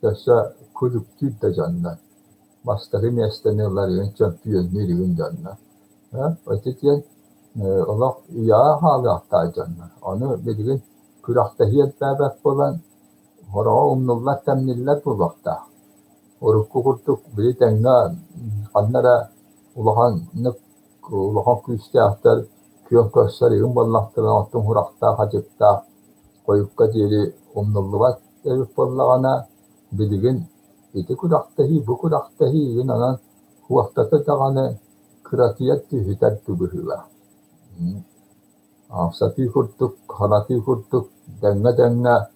yaşa kuyruk tüyde canlar bastırı niyesteneler yönçen piyonları yön canlar ötetiyen Allah ya halı hatta canlar onu bilgin kurakta hiyet bebek olan hora umnullah temniller bu vakta orukku kurtuk biri tenga kanlara ulahan küste ahtar kuyok kösleri umballahtırın otun hurakta hacıkta koyukka diri umnulluvat evip bollağana bilgin iti kuraktahi bu kuraktahi yinanan huvaktata dağını kıratiyet tühüter tübühüve Afsati kurtuk, hanati kurtuk, denge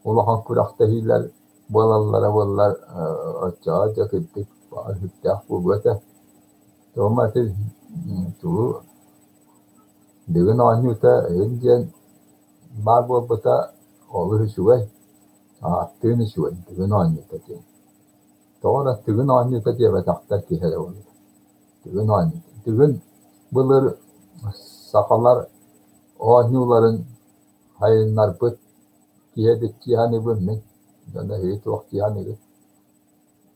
ulahan kuraktahiler, bolallara bollar, açağa cakittik, hüttah bubete, tomatil, tu, devin anyuta, enjen, barbo bata, olur şuvay, attığını şuvay, devin anyuta diye. Sonra devin anyuta diye betakta ki hele olur. Devin anyuta. Devin, bulur, sakallar, o anyuların, hayınlar bıt, kiyedik kihani bunni, yana heyit vak kihani,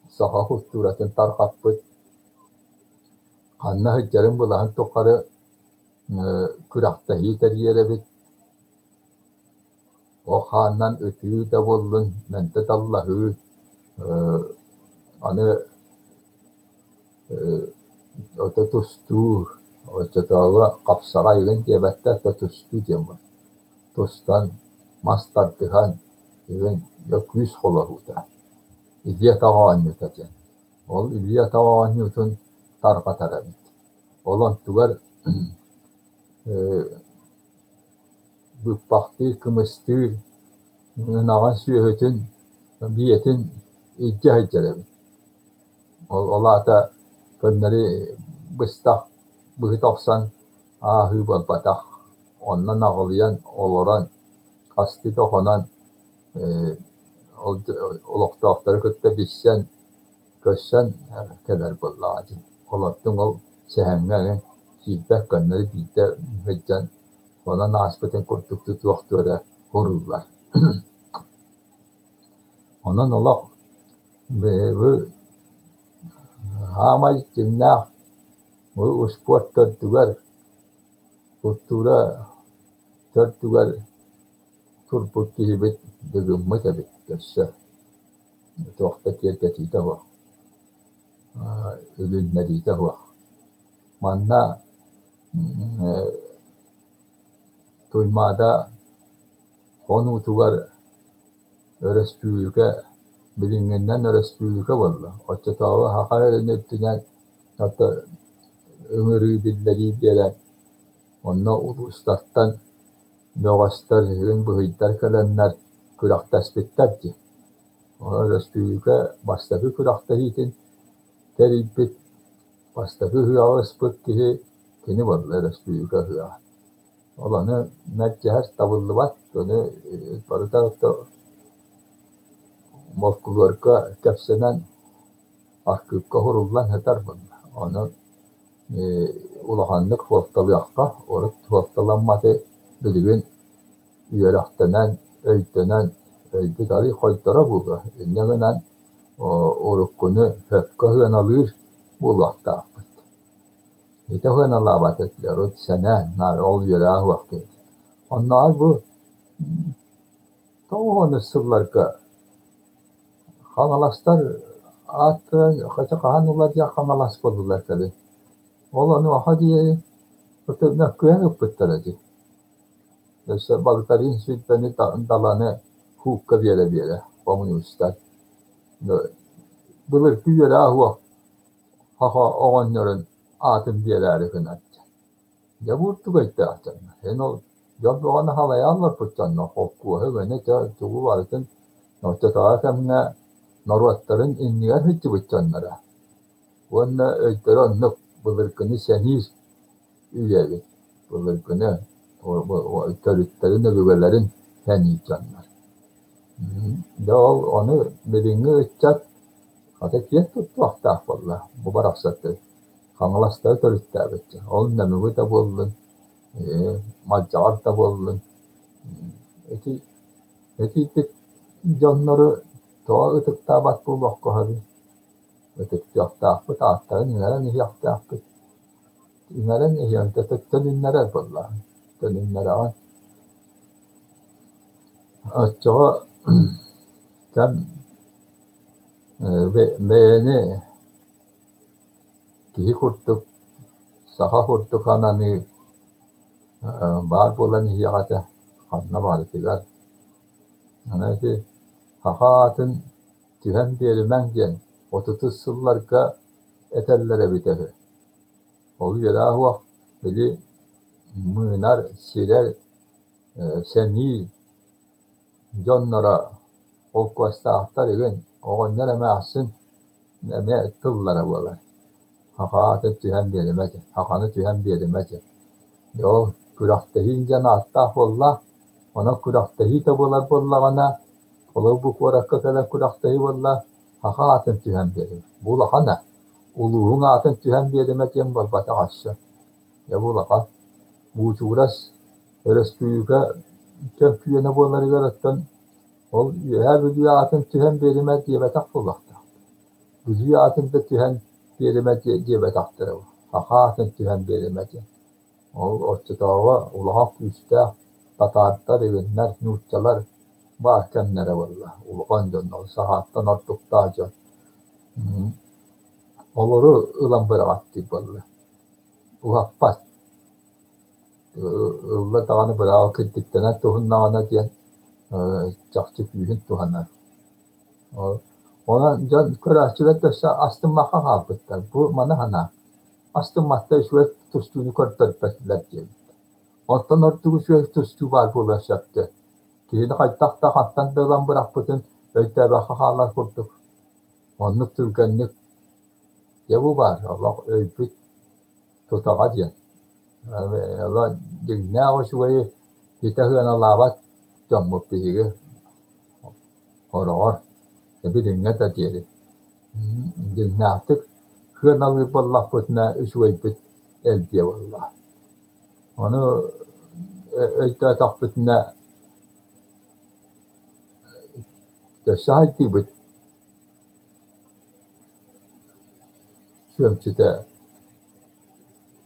saha husturatin tarkat bıt, kanna hıccarın bulahan tokarı, kurakta hiter yere bit, o hanan ötüyü de bollun, mente dallahı, anı, o tustu, o çatava kapsarayın gebette de tustu diyem var. Tostan, mastartıhan, even yok yüz kolahu da. İdiye tağanı tacan. Ol İdiye tağanı tun tarka tarabit. Olan tugar bükbaktı, kımıstı, nağan süyetin, biyetin iddia hiccarabit. Ola da bunları bıstak, bıhıtaksan ahı balbatak. Ondan ağlayan, oloran, kastı dokunan, oluktakları kötü bitsen, köşsen, kadar bollacı. Olattın ol, sehemleri, şiddek kanları bilde hıccan, ona nasibeten kurtuk tutuqtura hururlar. Ondan olak, bu hamay cinnah, bu usport tertugar, kultura tertugar, turput hibit, degumma tabit, kasa. Tuaqta kiyat var. Ülün nadita var. Manna, tuymada, konu tugar, öresbüyüke, bilingenden öresbüyüke valla. Açatava hakaretin ettiğen, hatta ömürü billeri gelen, onna uluslardan doğastar, bu hidder kalanlar, kuraktas bitler ki. Öresbüyüke, bastafı kurakta hitin, teribit, bastafı hıya ıspıt ki, kini valla öresbüyüke hıya. Olanı merceher tabullu bat, onu barıda mokkulurka kapsanan ahkıkka horullan heter bunlar. Onu ulahanlık hortalıyakka, oruk hortalanmadı bilgin üyelahtanan, öydenen, öyde dari koydara buga. İnnemenen orukkunu höpka hıyan alır, bu vakta. İte hıyan Allah bat ettiler, o sene, nar ol yöreğe vakti. Onlar bu, onu sırlarka, kanalastar, atın, kaça kahanular diye kanalas buldular tabi. Olanı aha diye, ötürmek öpüttürəcək. İşte balıkların sütbeni dalanı hukka bir yere, komünistler. Bilir bir yere ahva, haha oğanların atın bir yere kınatça. Ya vurdu bekle atınlar. Hen o, ya bu ana havaya anlar pıtcanla, hokku, hevene çoğu varken, nokta taakemne, narvatların inniyer hıccı pıtcanlara. Vonna öykleri anlık, bilirkini seniz üyelik. Bilirkini, o törüklerin de güvelerin seniz canlar. Da onu birini ıçacak, hatta kiyet tuttu vakta valla, bu baraksatı. Kanılasları törükler bitti. Onun nemimi de buldun, maccar da buldun. Eti canları doğa ıtıkta bat bu vakka hadi. Öteki yaptı akbı tahtları nilere ne yaptı akbı. Nilere ne yaptı tıktı nilere valla. Nilere an. Açığa sen beğeni kihi kurtuk, saha kurtuk anani bağır bolan hiyakata kanna bağırtılar. Anaki hakatın tühen diyelim engen otutuzsıllarka eterlere bitefi. Olu yere ahva bili mığınar, sirer, seni, jonlara, okvastahtar igen, oğonlar eme asın, eme tıllara bolar. Hakaatı tühen berimece, hakanı tühen berimece. Yo, kuraktehi cana attah bolla, ona kuraktehi de bolar bolla bana, ola bu kurakka kadar kuraktehi bolla, hakaatı tühen berim. Bu lahana, uluğun atın tühen berimece bol bata aşağı. Ya bu laha, bu çuğras, Erestüyüge köpüyene boları yarattan, ol her bir atın tühen berime diye betak bulakta. Büzü atın da tühen berime diye betaktır o. Hakatın tühen berime diye. Ol ortada ulahak üstte tatarlar evinler, nurtçalar bahçenlere valla. Uluğan canlı sahattan artık daha can. Oluru ılan bıraktı valla. Ulak pas. Ulla dağını bırakıp gittiğine tohunlarına diye çakçık yüzün tuhanlar. Ona can kıraaçıvet döşe astım maka kalbıtlar. Bu mana hana. Astım matta şuet tuştuğunu kortar petler diye. Ondan ortuğu şuet tuştuğu var bulaşaktı. Kihini kaytakta hattan dağılan bırakpıtın öyle baka halar kurduk. Onluk tülgenlik ya bu var. Allah öyküt tutağa diye. Allah ne o şuayı yitahın Allah'a camuk bir horor. Tapi dengan tadi ada. Dengan artık kırnalı ballah putnaüşveypit el diye vallah. Onu öyle takpitna teşahidi bit. Şömçide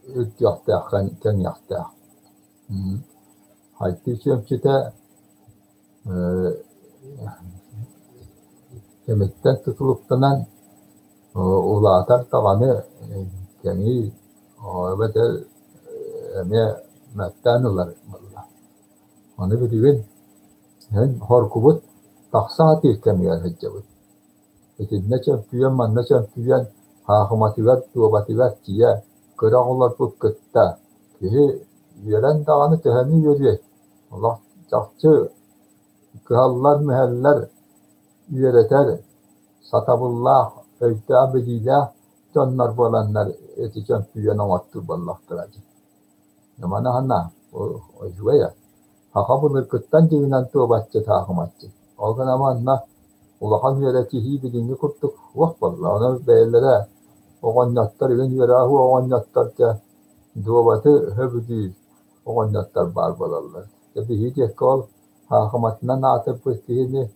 ütyahtah kan yahtah. Hayti şömçide Yemekten tutuluktanan ulatar tavanı yani evet eme mettanılar valla. Onu biliyorum. Yani horkubut taksaat ilkemiyor hecabut. İşte ne çöpüyen man ne çöpüyen hahmativer tuğbativer diye kırağlar bu kıtta. Ki yeren dağını tehemi yürüyor. Allah çakçı kıhallar müheller üyereter, satabullah, öykte abedillah, canlar bolanlar eti can tüyen amattır ballahtır acı. Yamana hana, o jüveya. Haka bunu kıttan cevinan tuğbatçı takımatçı. O gün ama anna, ulahan yöretihi bilini kurttuk. Vah valla, ona beylere, o ganyattar, evin yörahu o ganyattar ki, tuğbatı höbüdü, o ganyattar barbalarlar. Tabi hiç ekol, hakamatına natıp püstihini,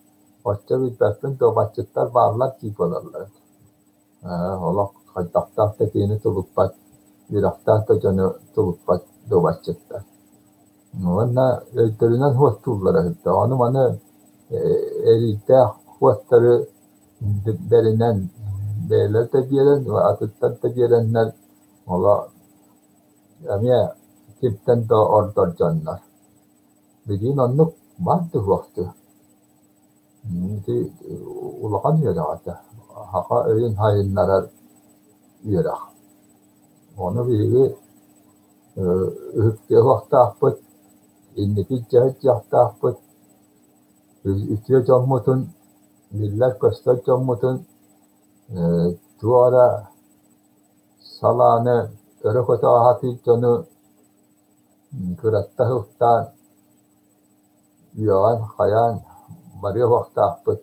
Hoşça bir bakın dobatçıklar varlar ki olarlar. Ola kaytakta tekini tulukpat, yürekta da canı tulukpat dobatçıklar. Ona öldürünen hoşçullara hıtta. Onu bana eride hoşçları berinen beyler de gelen ve atıtlar da gelenler ola emiye kimden de orada canlar. Bilin onluk vardı vakti. Di ulakan yöre hatta. Haka öğün hayınlara yöre. Onu biri hükte vakti akbet, inneki cahit yakta akbet, ütüye cammutun, miller köster cammutun, duvara salanı, örököte ahati canı, kıratta hüktan, yuan, hayan, Maria vakti akbet,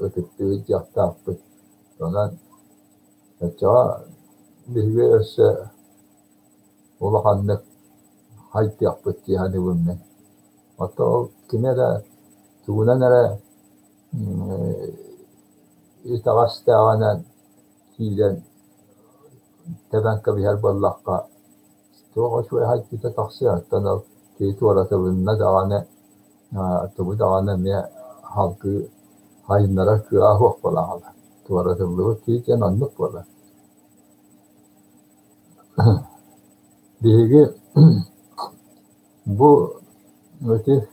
ötüktüğü yakta akbet. Sonra Çağa bihve esse ulakanlık hayti akbet ki hani bunun. Hatta o kime de tuğuna nere itağasta ağanan kilen tebenka biher ballakka. Tuğa şuay hayti de taksiya. Hatta keytu orata bununla da ağane tabu da ağane me halkı hayınlara kıya hoş bala hala. Tuğa orata bununla keyten anlık bala. Dihigi bu öte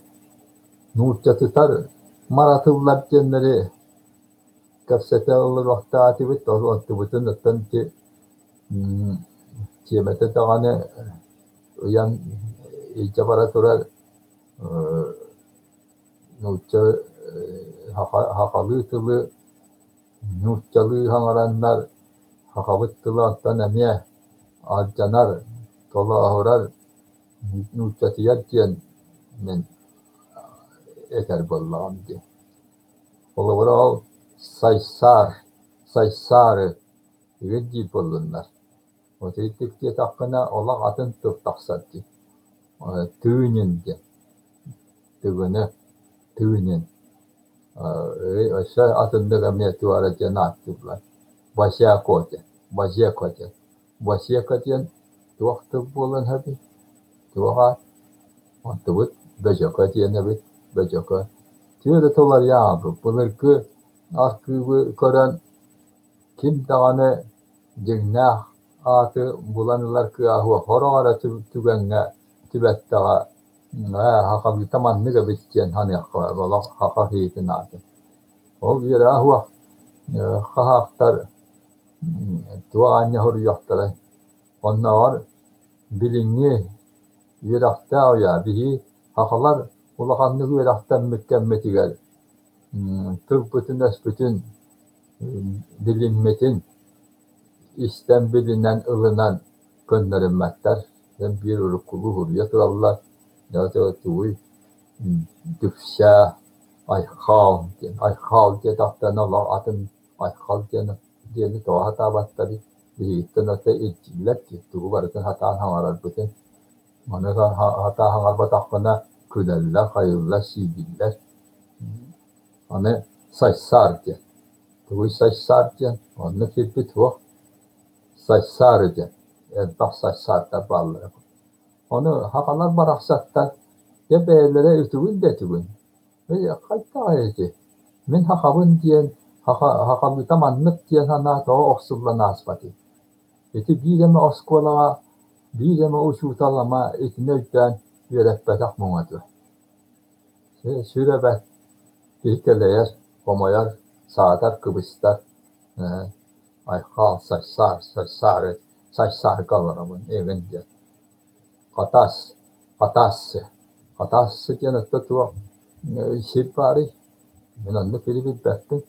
nurçatıtar maratıllar kendileri kapsete olur vakti atibit o vakti bütün ötten ki Kiyamete tağını uyan iyice para turar nutça hakalı tılı nutçalı hangaranlar hakabıt tılı attan emiye alcanar tola ahorar nutçatı yerken men eter bollağım diye. Ola bura saysar reddi bollunlar. O teyitlik diye takkına ola atın tıp taksat diye. Tüğünün diye. Tüğünün. Aşağı atında gamiyeti var diye ne attılar. Başya kote. Başya kote. Tuğak tıp bolun hebi. Tuğak. Tıbıt. Becoka diye hebi. Becoka. Tüğde tolar ya bu. Bunlar ki akıbı kören kim tağını cinnah atı bulanılar ki ahu horara tübenge tübet tağa hakabı tamanlı da bitken hani haka hiyetin atı. O bir ahu kahaktar duanya huriyaktar. Onlar bilinni yerakta ya bihi hakalar ulakanlı yeraktan mükemmeti gel. Tıbbıtın esbütün bilinmetin İsten bilinen ılınan gönderilmekler. Hem bir ırkulu hurriyet Allah ya da tuğuy düfşe ayhal diye tahtan Allah atın ayhal diye toğa hata battari bihitten öte ilçiller ki tuğu varıtın hata hangarar bütün manaka hata hangar batakına küleller hayırlar şiibiller hani saçsar diye tuğuy saçsar diye onu kirpi tuğ saçsar diye bak saçsar da bağlı onu hakalar baraksattan ya beylere ütügün de tügün ve kayıtta ayeti min hakabın diyen hakabı tamanlık diyen hana da oksulla nasbati eti bir deme oskolağa bir deme uçutalama etnekten yürekbetak muğadı sürebet birikeleyer komayar sağdar kıbıstar ayhal saçsar kavramın evinde Katas diyen tutu şirpari menanlı Filipin bektin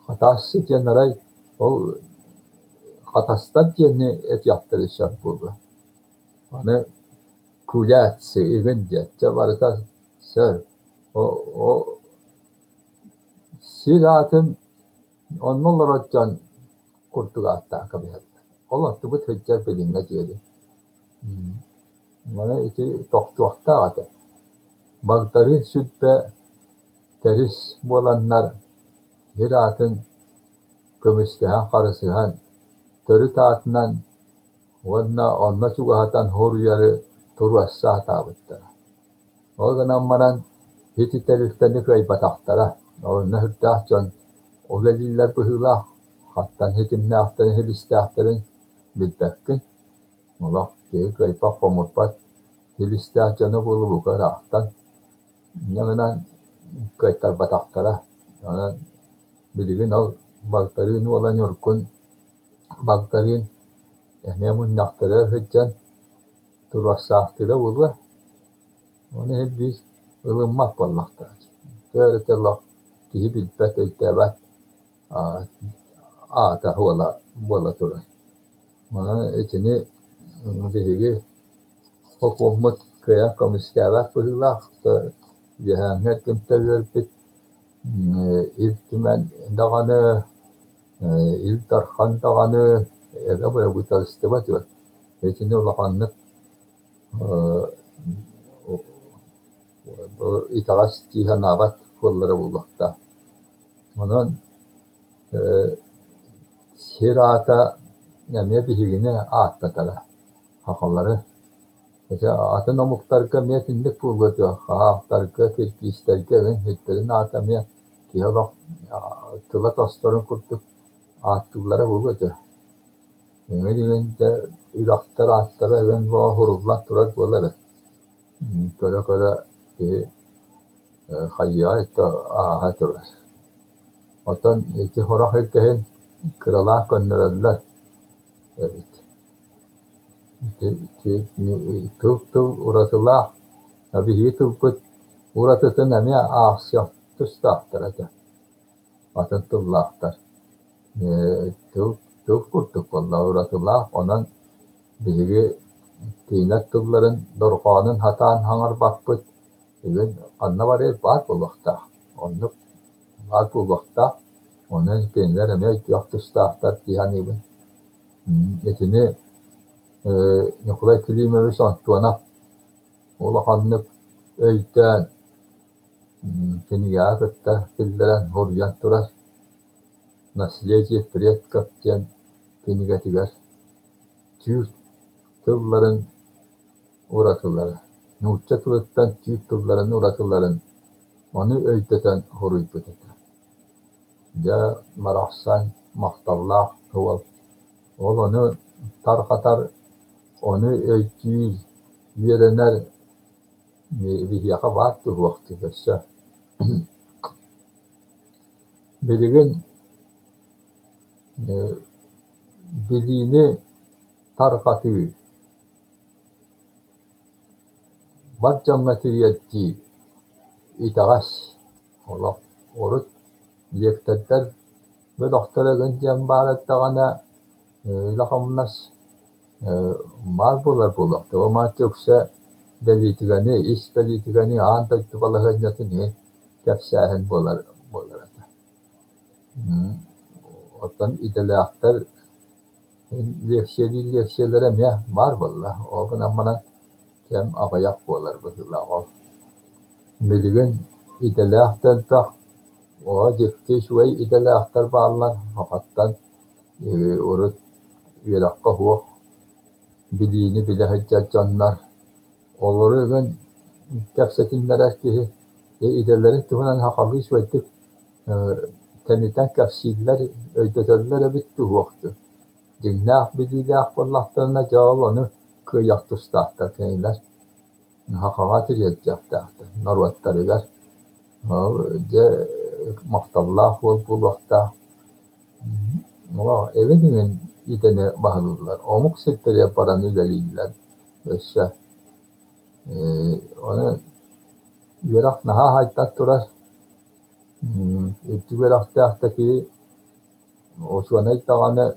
katas diyen aray o katastan diyen et yaptırı şart buldu. Hani kulyatsı evinde cevarıda sır o siratın onlarla can kurtugatta kabiyat. Allah bu tecrübe bilinme diyordu. Mana itu tok-tokta ada. Bagtari sütte teris bolanlar hiratın kömüşkehan karısıhan törü taatından onna çugahatan horuyarı turvassa tabıttara. O ganammaran hiti teriften kay bataktara. O nehirtah can oleliller bıhılah hattan hitimne ahtarın hiliste ahtarın bilbekkin. Allah diye kaypak pamurpat hilistah canı bulu buka rahtan yanınan kaytar bataktara yani bilgin al baktarin olan yorkun baktarin memun naktara hıccan turvasahtira bulu onu hep biz ılınmak vallahtar görete Allah diye bilbet ötebat ata huala turay mana içini jadi hukumut kaya komiskalah pula ke jahangat kemterpit iltiman dagana iltarhan dagana ya böyle bu tarz istibat var. Içinde olakanlık itaras cihanabat kulları bulmakta. Onun sirata yani bir higine atlatala hakalları mesela atın amuktarka metinlik bulgudu haaktarka kirkistarka ve hitlerin atamaya kiya bak tıla taslarını kurtuk attıkları bulgudu yani de Irak'tar atlara ben bu huruflar turak boları kara hayyat hatırlar atan iki horak etken kralar gönderirler evet Tıl uğratılar. Tabii hi tılpıt uğratıtın hem ağsıyor. Tüstahtar ete. Atın tıllahtar. Tıl kurtuk valla uğratılar. Onun biri tiynet tılların dorğanın hatan hangar bakpıt. Igen anna var var bulakta. Onu var bulakta. Onun kendiler hem yok tüstahtar diyen gibi. Etini Nikolay Klimovich Antuan'a ola kanlık öyten Keniya kıtta kilderen horyan turar nasliyeci priyat kapten kenigatigar tüy tılların uğratılları nurça tılıttan tüy tılların uğratılların onu öyteten horuy pötete ja marahsan mahtallah kıval onu tarkatar onu öytüy yerener bir yaka vakti vakti geçse bilgin bildiğini tarkatı barca materyalci itagas ola orut yektetler ve doktora gönjem bağlattağına lakamnas mal bular o ma çoksa delitigani iş delitigani anta tubalaganyatını kapsahen bular otan idealaktar leksiyelere mi var valla o gün bana kem abayak bular bu Bilgin idealaktar da o ciddi şuay idealaktar bağlar hakikaten orut yelakka huwa bildiğini bile haccacanlar olur gün kapsetinler ki ideallerin tuhanan hakalı şuaytık teniten kapsiller ödedirler bitti vakti. Cinnah bildiğiler Allah'tan cevap onu kıyak tustahta kendiler. Hakavatır yedecekler. Norvatlarılar. De mahtallah bu vakta. Ama evinin idene bağlılar. Omuk sektörü yaparan ilerliler. Mesela onu yarak naha haytat turar. İttiberak tahtaki o şu an tane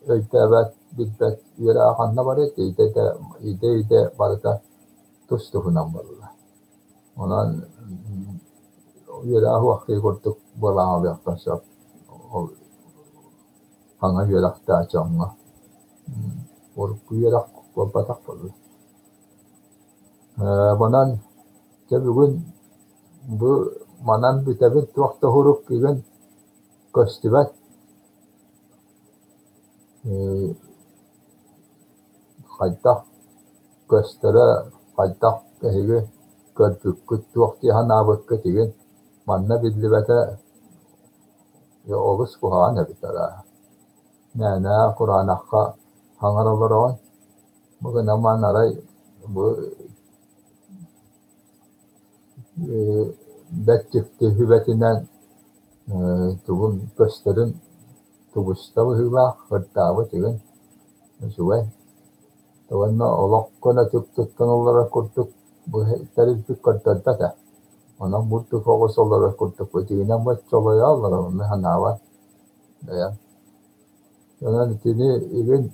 evet bitbet yere akanna var et ide barda tustuhunan valla. Ona yere vakti kurtuk bolan yaklaşıp hanga yarak da açanma. Orku yarak batak valla. Banan bugün bu manan bitebit vakti huruk gibi köstübet kaytak köstere kaytak kehibi körpükküt vakti hanabıkkı gibi manna bidlibete olus kuhana bitara. Nana Kur'anakka hangaralar bugün aman aray bu betçifti hübetinden tubun gösterin tubusta hüba hırtavı tügün süve tavanna olakkona tuttuktan olarak kurtuk bu terifik kartarta da ona mutlu fokus olarak kurtuk bu tügünen baş çolaya alırım onu hanava ya yani tini ibin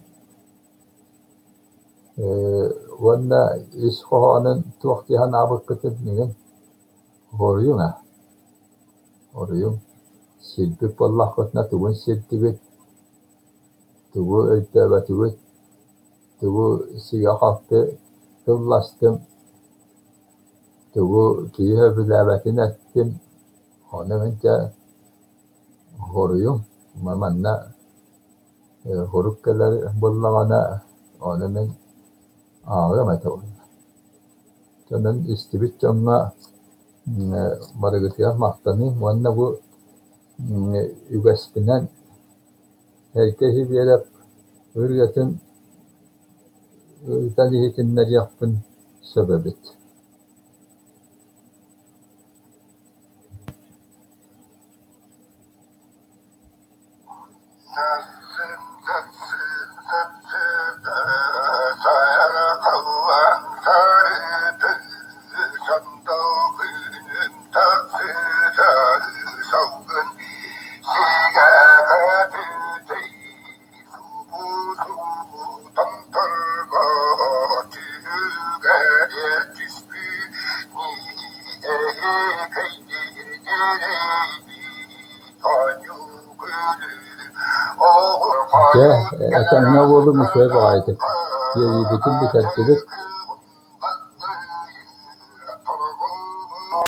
vanna iskohanın tuakti hanabık kıtıdının horuyum silpik wallah kotna tubun silpik tubu ötebe tubu siyakattı tullastım tubu kiye bilabetin ettim onu mince horuyum mamanna horukkeler bullagana onu min ağramadı onu. Çönen istibit çönme marıgıtıyar mahtanı vanna bu ügestinden herkesi bir yere hürriyetin talihitinler yapın sebebit. Ke, akan na wolu mu sai ba ite. Ye yi bikin bi tartibik